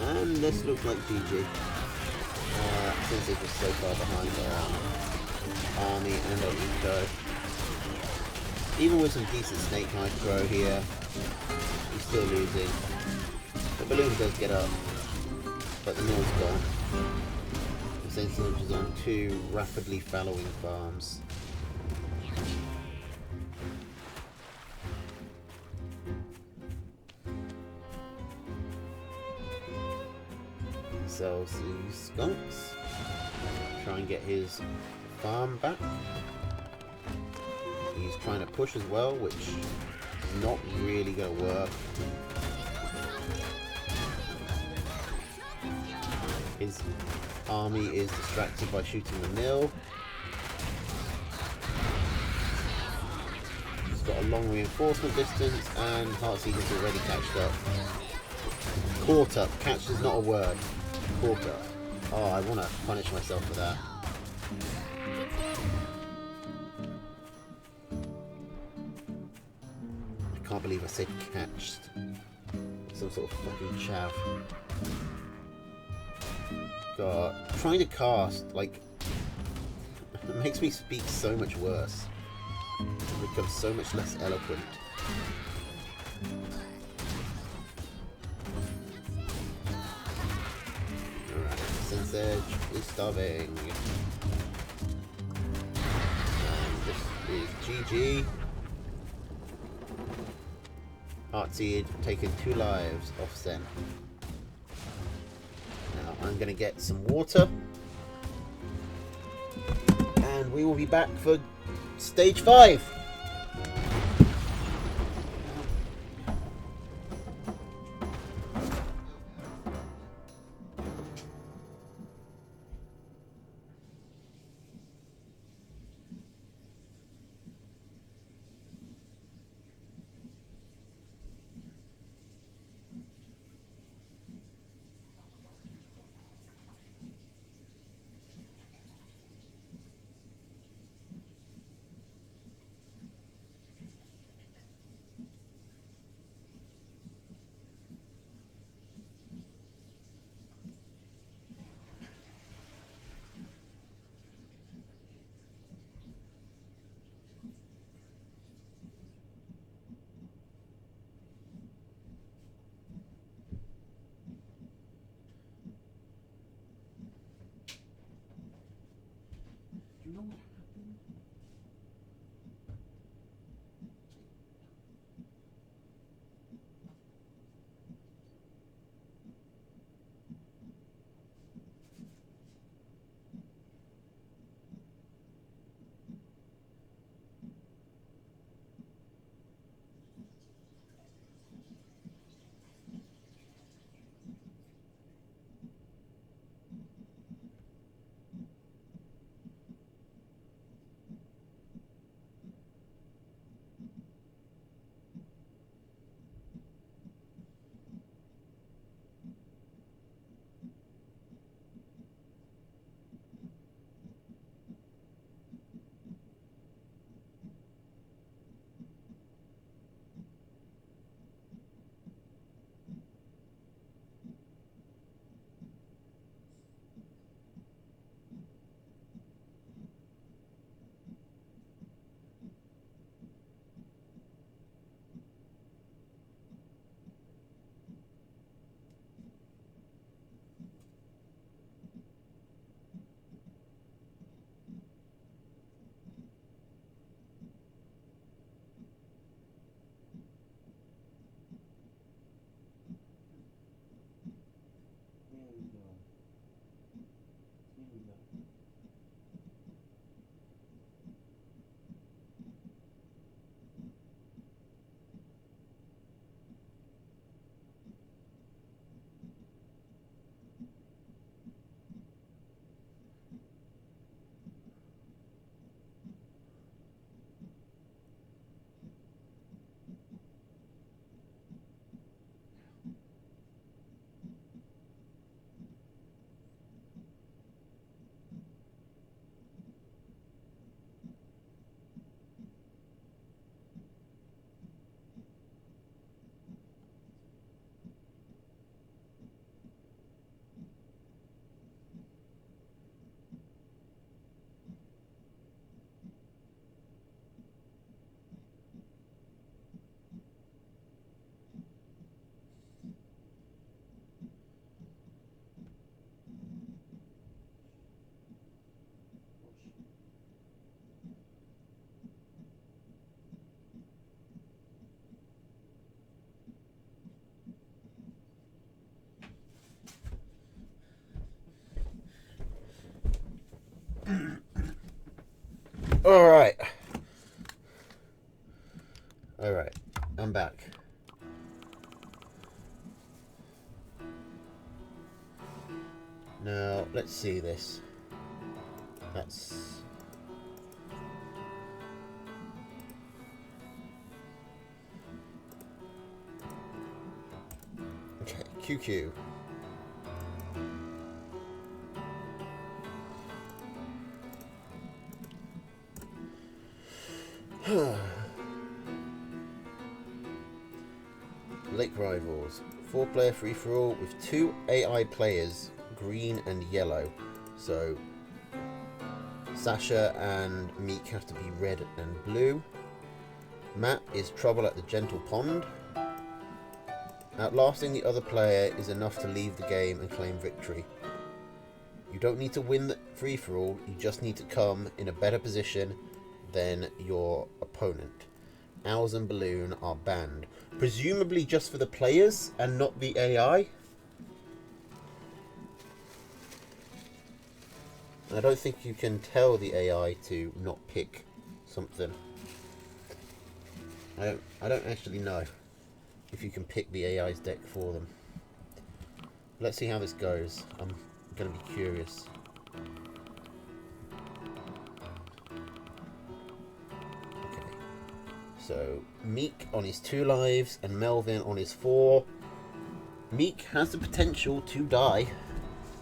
And this looks like GG. Since they're just so far behind our army and our eco. Even with some decent snake micro here, he's still losing. The balloon does get up, but the mill's gone. The Sensei is on 2 rapidly fallowing farms. Sells these skunks. Try and get his farm back. He's trying to push as well, which is not really going to work. His army is distracted by shooting the mill. He's got a long reinforcement distance, and Heartseed is already catched up. Caught up. Catch is not a word. Caught up. Oh, I want to punish myself for that. I can't believe I said catched. Some sort of fucking chav. God, trying to cast, like, it makes me speak so much worse. It becomes so much less eloquent. Alright, Sensei is starving. And this is GG. Heartseed taking 2 lives off Sen. Now I'm going to get some water. And we will be back for stage 5. Alright. Alright. I'm back. Now, let's see this. That's... Okay, QQ. Lake Rivals. 4-player free-for-all with 2 AI players, green and yellow. So, Sasha and Meek have to be red and blue. Matt is trouble at the Gentle Pond. Outlasting the other player is enough to leave the game and claim victory. You don't need to win the free-for-all, you just need to come in a better position than your opponent. Owls and Balloon are banned. Presumably just for the players and not the AI. I don't think you can tell the AI to not pick something. I don't actually know if you can pick the AI's deck for them. Let's see how this goes. I'm going to be curious. Okay. So, Meek on his 2 lives and Melvin on his 4. Meek has the potential to die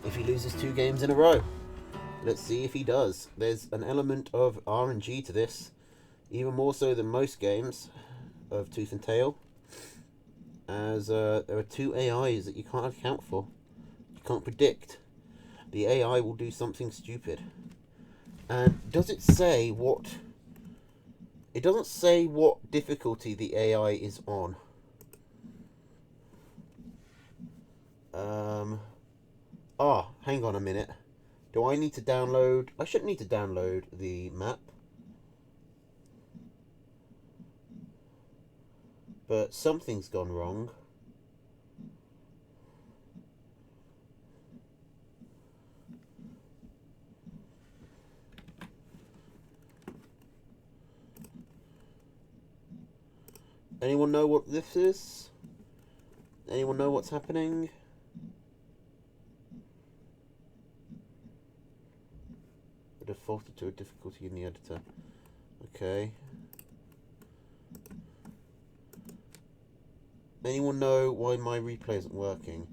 if he loses 2 games in a row. Let's see if he does. There's an element of RNG to this, even more so than most games of Tooth and Tail, as there are 2 AIs that you can't account for. You can't predict. The AI will do something stupid. And does it say what... It doesn't say what difficulty the AI is on. Hang on a minute. Do I need to download? I shouldn't need to download the map. But something's gone wrong. Anyone know what this is? Anyone know what's happening? Defaulted to a difficulty in the editor. Okay. Anyone know why my replay isn't working?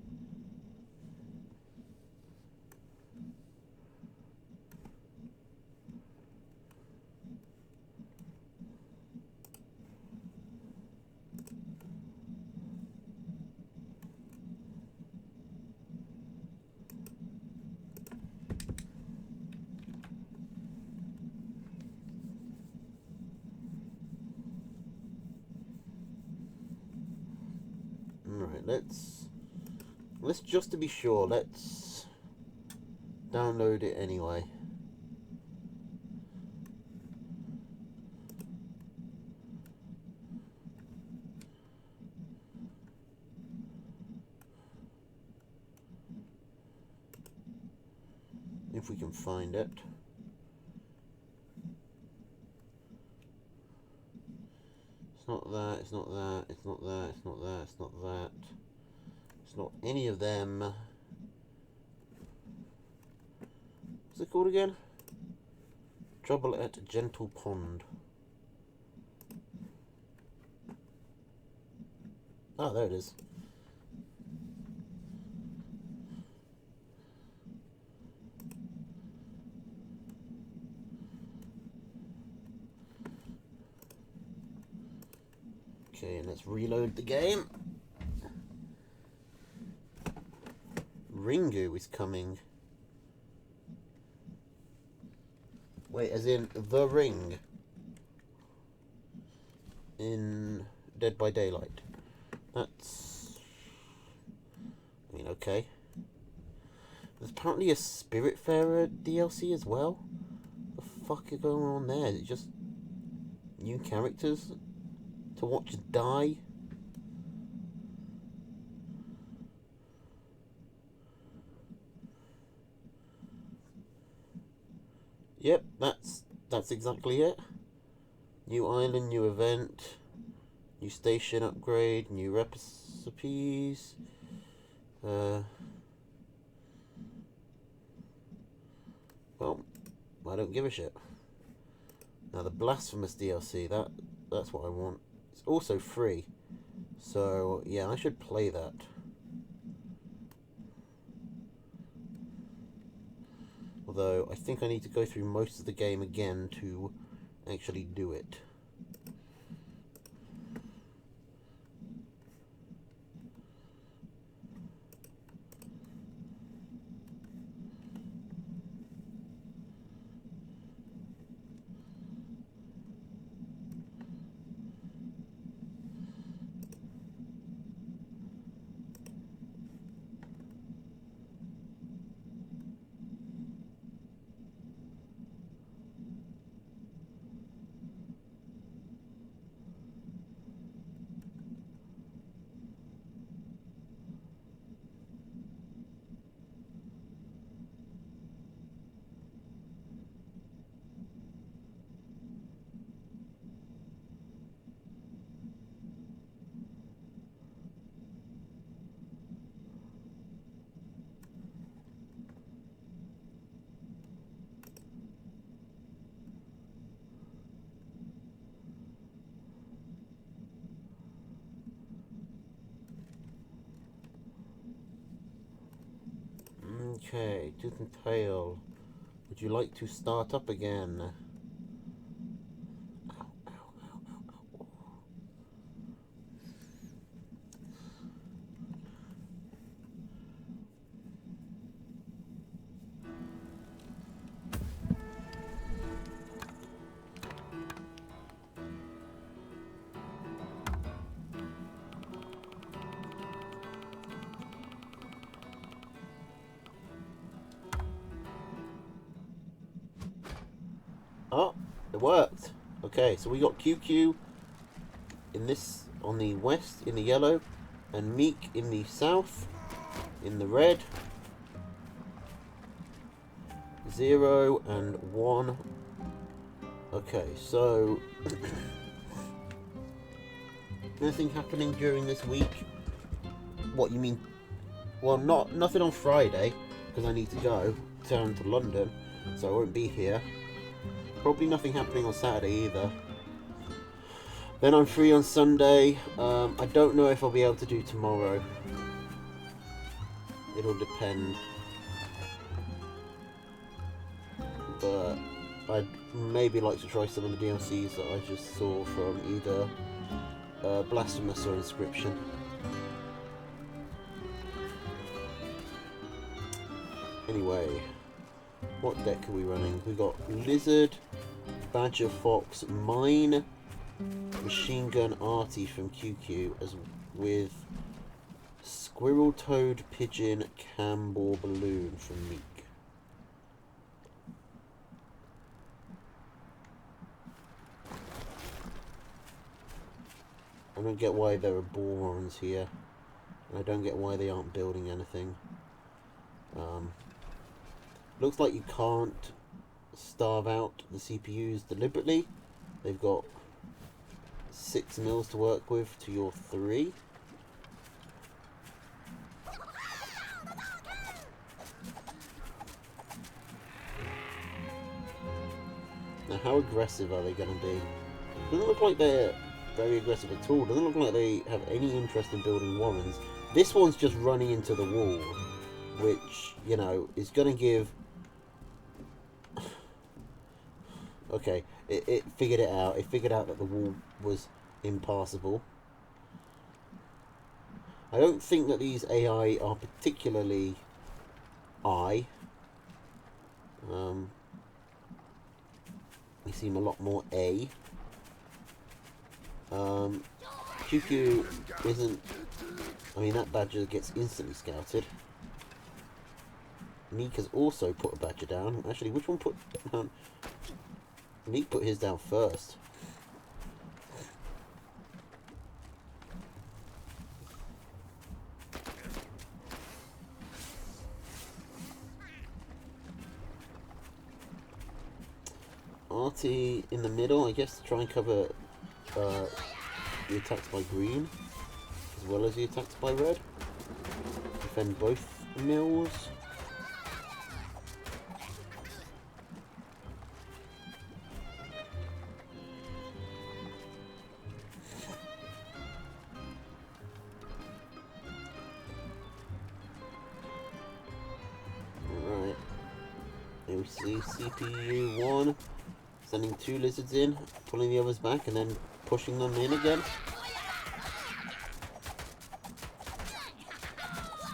Alright, let's just to be sure, let's download it anyway. If we can find it. It's not that, it's not that, it's not that, it's not that, it's not that. It's not any of them. What's it called again? Trouble at Gentle Pond. Oh, there it is. Okay, and let's reload the game. Ringu is coming. Wait, as in The Ring in Dead by Daylight. That's... I mean, okay. There's apparently a Spiritfarer DLC as well. What the fuck is going on there? Is it just new characters to watch die? Yep, that's exactly it. New island, new event, new station upgrade, new recipes. Well, I don't give a shit. Now the Blasphemous DLC, that's what I want. It's also free, so yeah, I should play that. Although, I think I need to go through most of the game again to actually do it. Okay, Tooth and Tail. Would you like to start up again? Ow, ow, ow, ow, ow. Oh, it worked. Okay, so we got QQ in this on the west in the yellow, and Meek in the south in the red. 0 and 1. Okay, so nothing happening during this week. What you mean? Well, nothing on Friday because I need to go down to London, so I won't be here. Probably nothing happening on Saturday either. Then I'm free on Sunday. I don't know if I'll be able to do tomorrow. It'll depend. But I'd maybe like to try some of the DLCs that I just saw from either Blasphemous or Inscription. Anyway, what deck are we running? We got Lizard, Badger, Fox, Mine, Machine Gun, Artie from QQ, as with Squirrel, Toad, Pigeon, Cambor, Balloon from Meek. I don't get why there are Borons here, and I don't get why they aren't building anything. Looks like you can't starve out the CPUs deliberately. They've got 6 mils to work with to your 3. Now, how aggressive are they going to be? Doesn't look like they're very aggressive at all. Doesn't look like they have any interest in building Warrens. This one's just running into the wall, which, you know, is going to give... Okay, it figured it out. It figured out that the wall was impassable. I don't think that these AI are particularly they seem a lot more A. QQ isn't... I mean, that badger gets instantly scouted. Meek has also put a badger down. Actually, which one put down? Meek put his down first. Artie in the middle, I guess, to try and cover the attacks by green, as well as the attacks by red. Defend both mills. Alright. Here we see CPU 1 sending 2 lizards in, pulling the others back, and then pushing them in again.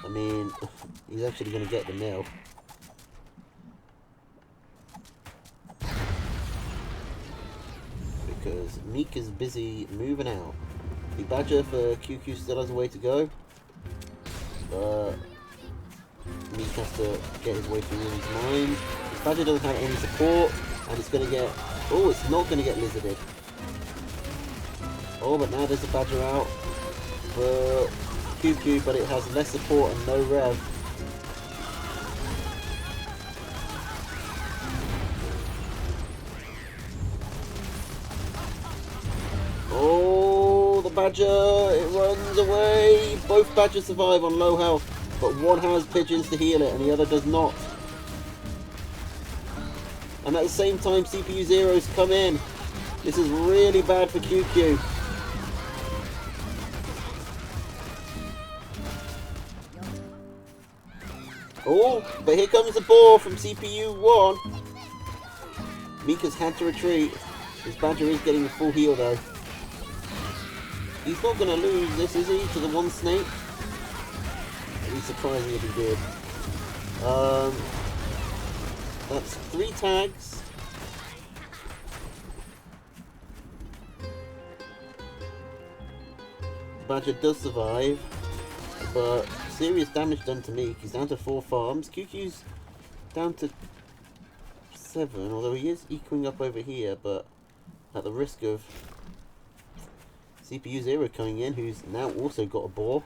I mean, he's actually going to get the nail. Because Meek is busy moving out. The badger for QQ still has a way to go. But Meek has to get his way through his mines. This badger doesn't have any support, and it's going to get... Oh, it's not going to get lizarded. Oh, but now there's a badger out for QQ, but it has less support and no rev. Oh, the badger, it runs away. Both badgers survive on low health, but one has pigeons to heal it and the other does not. And at the same time, CPU zeros come in. This is really bad for QQ. Oh, but here comes the ball from CPU 1. Mika's had to retreat. This badger is getting the full heal though. He's not going to lose this, is he, to the one snake? It'd be surprising if he did. That's 3 tags. Badger does survive, but serious damage done to Meek. He's down to 4 farms. QQ's down to 7, although he is equaling up over here, but at the risk of CPU 0 coming in, who's now also got a boar.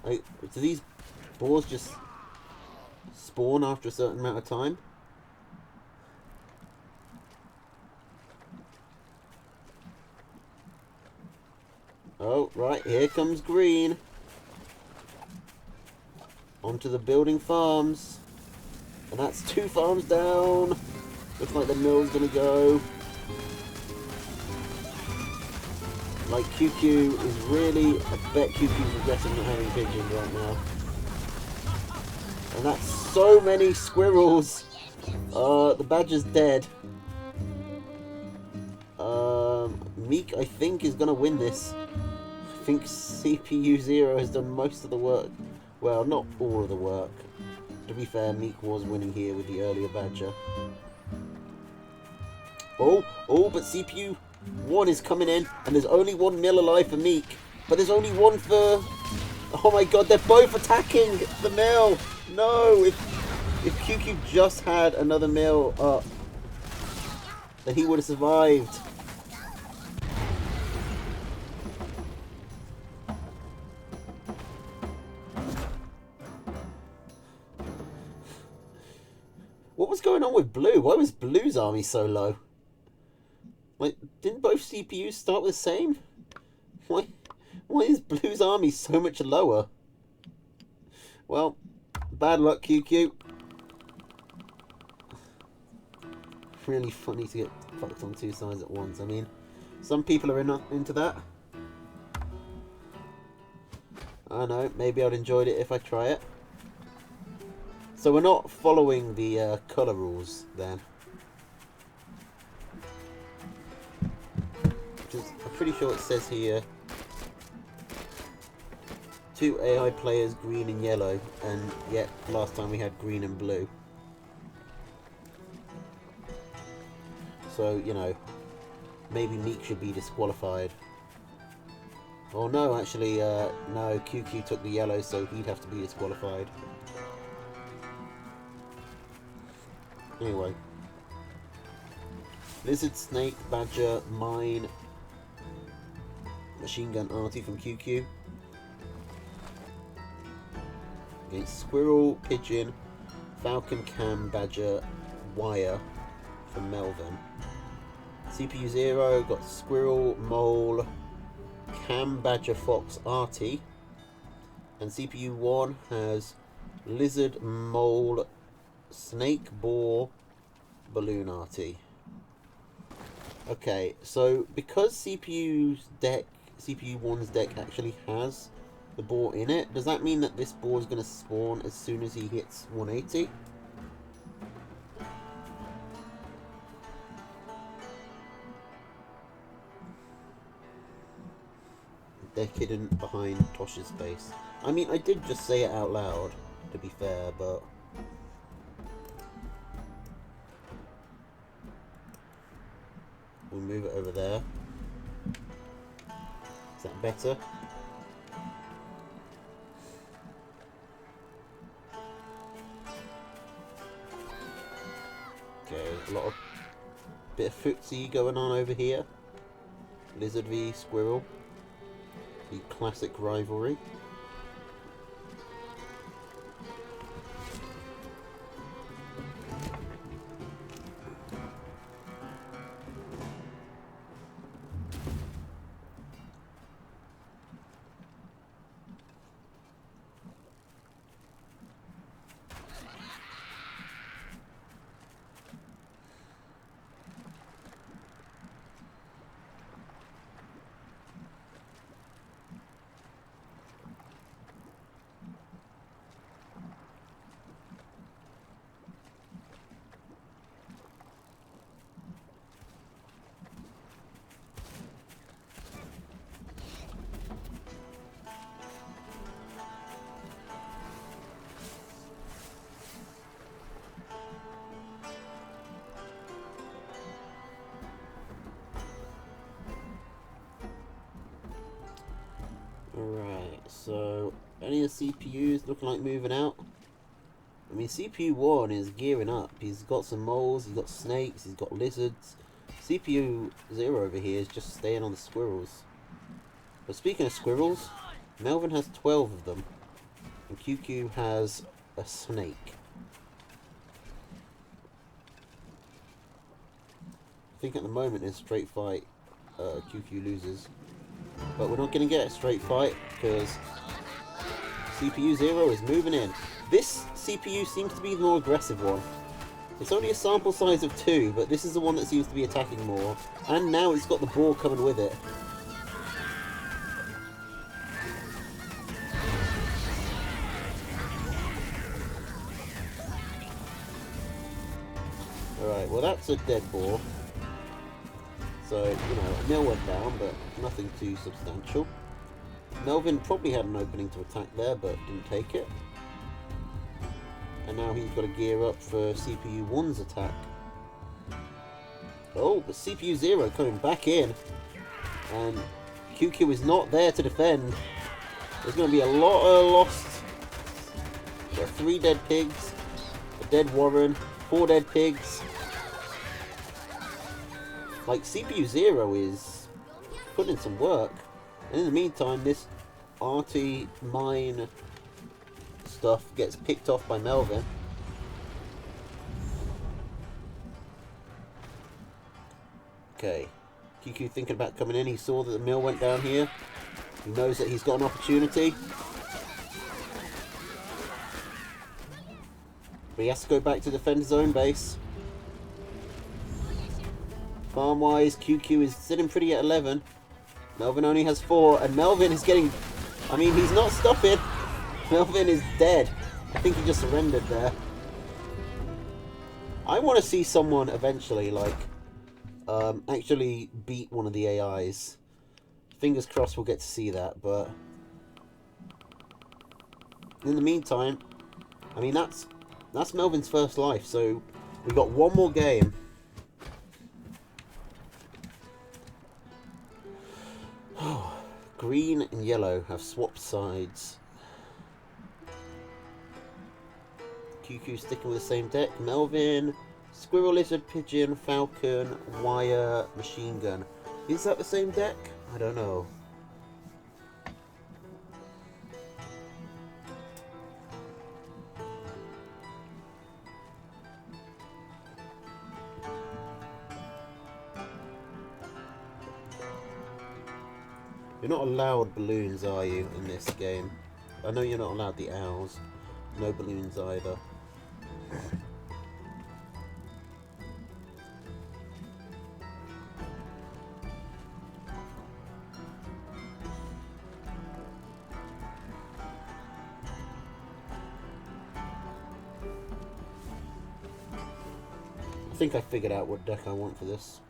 Do these boars just spawn after a certain amount of time? Oh, right, here comes green. Onto the building farms. And that's 2 farms down. Looks like the mill's gonna go. Like, QQ is really... I bet QQ's regretting not having pigeons right now. And that's so many squirrels. The badger's dead. Meek, I think, is gonna win this. I think CPU 0 has done most of the work. Well, not all of the work. To be fair, Meek was winning here with the earlier badger. Oh, but CPU 1 is coming in, and there's only 1 mill alive for Meek. But there's only 1 for... Oh my god, they're both attacking the mill! No! If QQ just had another mill up, then he would have survived. What was going on with Blue? Why was Blue's army so low? Like, didn't both CPUs start with the same? Why is Blue's army so much lower? Well, bad luck, QQ. Really funny to get fucked on 2 sides at once. I mean, some people are into that. I don't know, maybe I'd enjoy it if I try it. So we're not following the colour rules then. I'm pretty sure it says here 2 AI players, green and yellow, and yet last time we had green and blue. So, you know, maybe Meek should be disqualified. Oh no, actually, no, QQ took the yellow, so he'd have to be disqualified. Anyway. Lizard, snake, badger, mine, machine gun arty from QQ. Against squirrel, pigeon, falcon, cam, badger, wire from Melvin. CPU 0 got squirrel, mole, cam, badger, fox, arty. And CPU 1 has lizard, mole, snake, boar, balloon, arty. Okay, so because CPU 1's deck actually has the boar in it, does that mean that this boar is going to spawn as soon as he hits 180? They're hidden behind Tosh's base. I mean, I did just say it out loud, to be fair, but... we'll move it over there. Is that better? Okay, a lot of bit of footsie going on over here. Lizard v Squirrel. The classic rivalry. Alright, so any of the CPUs looking like moving out? I mean, CPU 1 is gearing up. He's got some moles, he's got snakes, he's got lizards. CPU 0 over here is just staying on the squirrels. But speaking of squirrels, Melvin has 12 of them. And QQ has a snake. I think at the moment in a straight fight, QQ loses. But we're not going to get a straight fight because CPU 0 is moving in. This CPU seems to be the more aggressive one. It's only a sample size of 2, but this is the one that seems to be attacking more. And now it's got the ball coming with it. Alright, well that's a dead ball. So, you know, a mill went down, but nothing too substantial. Melvin probably had an opening to attack there, but didn't take it. And now he's got to gear up for CPU 1's attack. Oh, but CPU 0 coming back in. And QQ is not there to defend. There's going to be a lot of lost. Got 3 dead pigs, a dead Warren, 4 dead pigs. Like, CPU 0 is putting in some work. And in the meantime, this arty mine stuff gets picked off by Melvin. Okay. QQ thinking about coming in. He saw that the mill went down here. He knows that he's got an opportunity. But he has to go back to defend his own base. Farm-wise, QQ is sitting pretty at 11. Melvin only has 4, and Melvin is getting... I mean, he's not stopping. Melvin is dead. I think he just surrendered there. I want to see someone eventually, like, actually beat one of the AIs. Fingers crossed we'll get to see that, but... in the meantime, I mean, that's Melvin's first life, so we've got one more game. Green and yellow have swapped sides. QQ sticking with the same deck. Melvin, Squirrel, Lizard, Pigeon, Falcon, Wire, Machine Gun. Is that the same deck? I don't know. You're not allowed balloons, are you, in this game? I know you're not allowed the owls. No balloons either. I think I figured out what deck I want for this.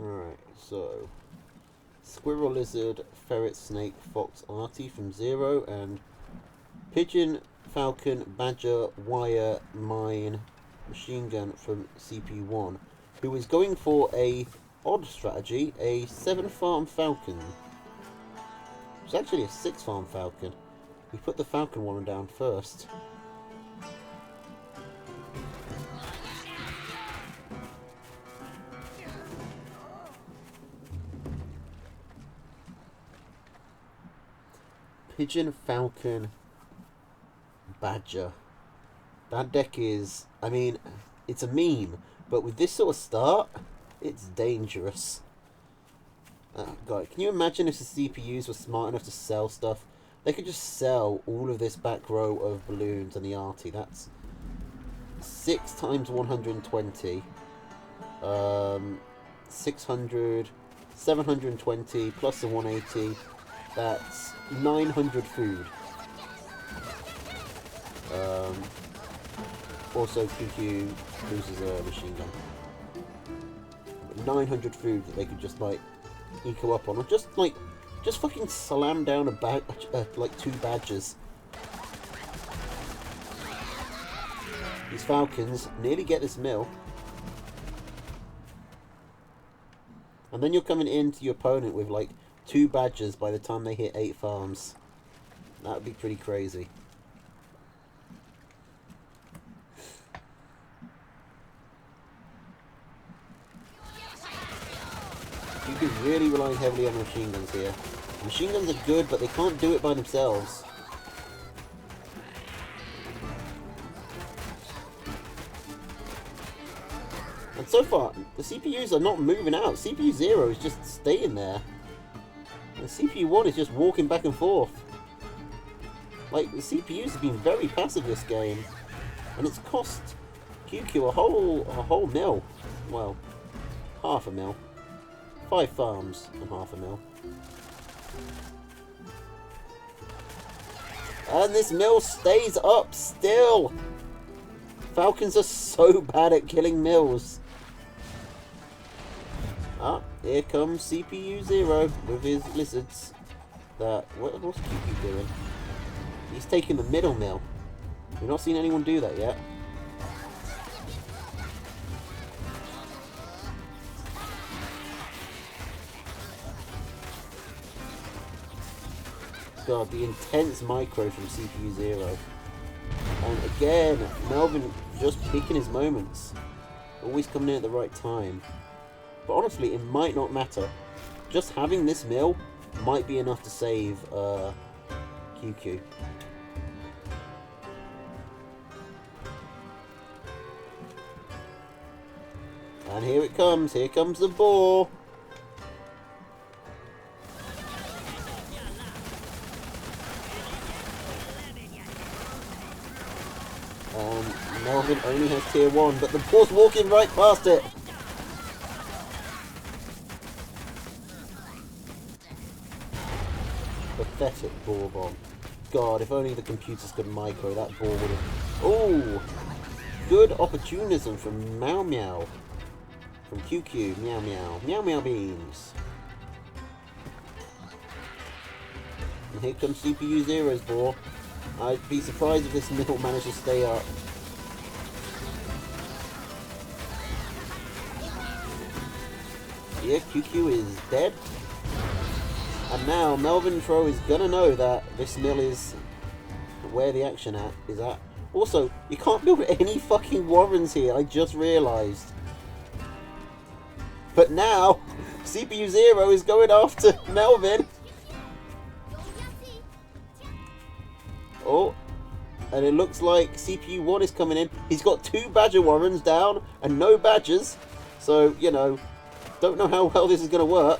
Alright, so Squirrel, Lizard, Ferret, Snake, Fox, Arty from 0, and Pigeon, Falcon, Badger, Wire, Mine, Machine Gun from CPU1, who is going for a odd strategy, a 7-farm Falcon. It's actually a 6-farm Falcon. We put the Falcon one down first. Pigeon, Falcon, Badger. That deck is, I mean, it's a meme, but with this sort of start, it's dangerous. God, can you imagine if the CPUs were smart enough to sell stuff? They could just sell all of this back row of balloons and the arty. That's 6 times 120. 600, 720 plus the 180. That's 900 food. Also, QQ loses a machine gun. 900 food that they could just like eco up on, or just fucking slam down a bag, like 2 badges. These Falcons nearly get this mill, and then you're coming into your opponent with like 2 badges by the time they hit 8 farms. That would be pretty crazy. You could really rely heavily on machine guns here. Machine guns are good, but they can't do it by themselves. And so far, the CPUs are not moving out. CPU 0 is just staying there. And CPU 1 is just walking back and forth. Like, the CPUs have been very passive this game. And it's cost QQ a whole mil. Well, half a mil. 5 farms and half a mil. And this mill stays up still. Falcons are so bad at killing mills. Ah, here comes CPU 0 with his lizards. What's QQ doing? He's taking the middle mill. We've not seen anyone do that yet. God, the intense micro from CPU 0. And again, Melvin just picking his moments. Always coming in at the right time. But honestly, it might not matter. Just having this mill might be enough to save QQ. And here it comes. Here comes the ball. Melvin only has tier 1, but the ball's walking right past it. Pathetic ball bomb. God, if only the computers could micro, that ball would have... Oh! Good opportunism from Meow Meow. From QQ. Meow Meow. Meow Meow beans. And here comes CPU 0's ball. I'd be surprised if this middle managed to stay up. Yeah, QQ is dead. And now Melvin Tro is gonna know that this mill is where the action is at. Also, you can't build any fucking warrens here, I just realised. But now, CPU 0 is going after Melvin. Oh, and it looks like CPU 1 is coming in. He's got 2 badger warrens down and no badgers. So, you know, don't know how well this is going to work.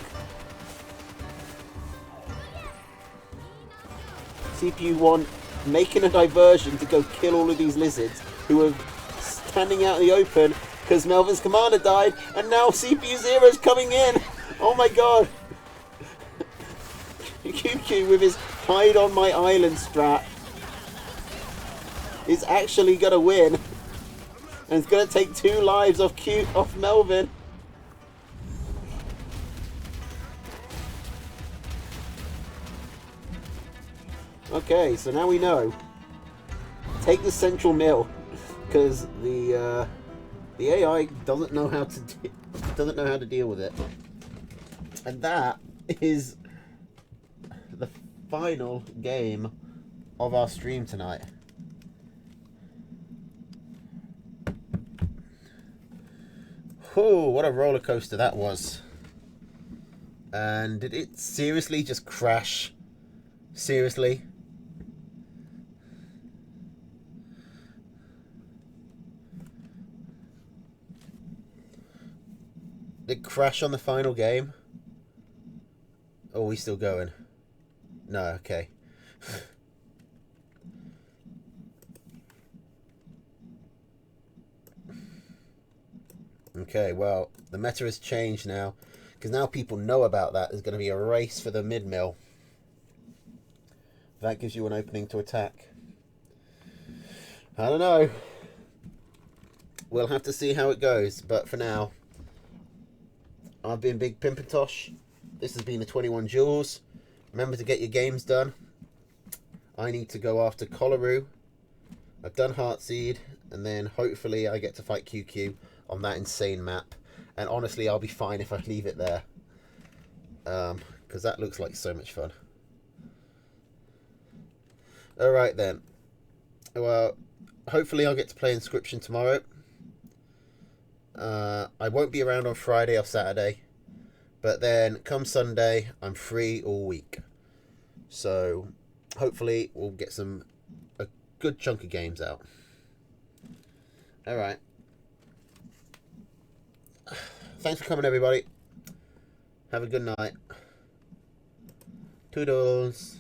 CPU 1 making a diversion to go kill all of these lizards who are standing out in the open because Melvin's commander died, and now CPU 0 is coming in. Oh my god. QQ with his hide on my island strat is actually going to win. And it's going to take 2 lives off Melvin. Okay, so now we know. Take the central mill, because the AI doesn't know how to deal with it. And that is the final game of our stream tonight. Oh, what a roller coaster that was. And did it seriously just crash? Seriously? Did it crash on the final game? Oh, are we still going? No, okay. Okay, well, the meta has changed now, because now people know about that. There's going to be a race for the mid-mill. That gives you an opening to attack. I don't know. we'll have to see how it goes. But for now, I've been Big Pimpintosh. This has been the 21 Duels. Remember to get your games done. I need to go after Collaroo. I've done Heartseed, and then hopefully I get to fight QQ on that insane map. And honestly, I'll be fine if I leave it there. Because that looks like so much fun. Alright then. Well, hopefully I'll get to play Inscription tomorrow. I won't be around on Friday or Saturday. But then, come Sunday, I'm free all week. So, hopefully we'll get a good chunk of games out. Alright. Thanks for coming, everybody. Have a good night. Toodles.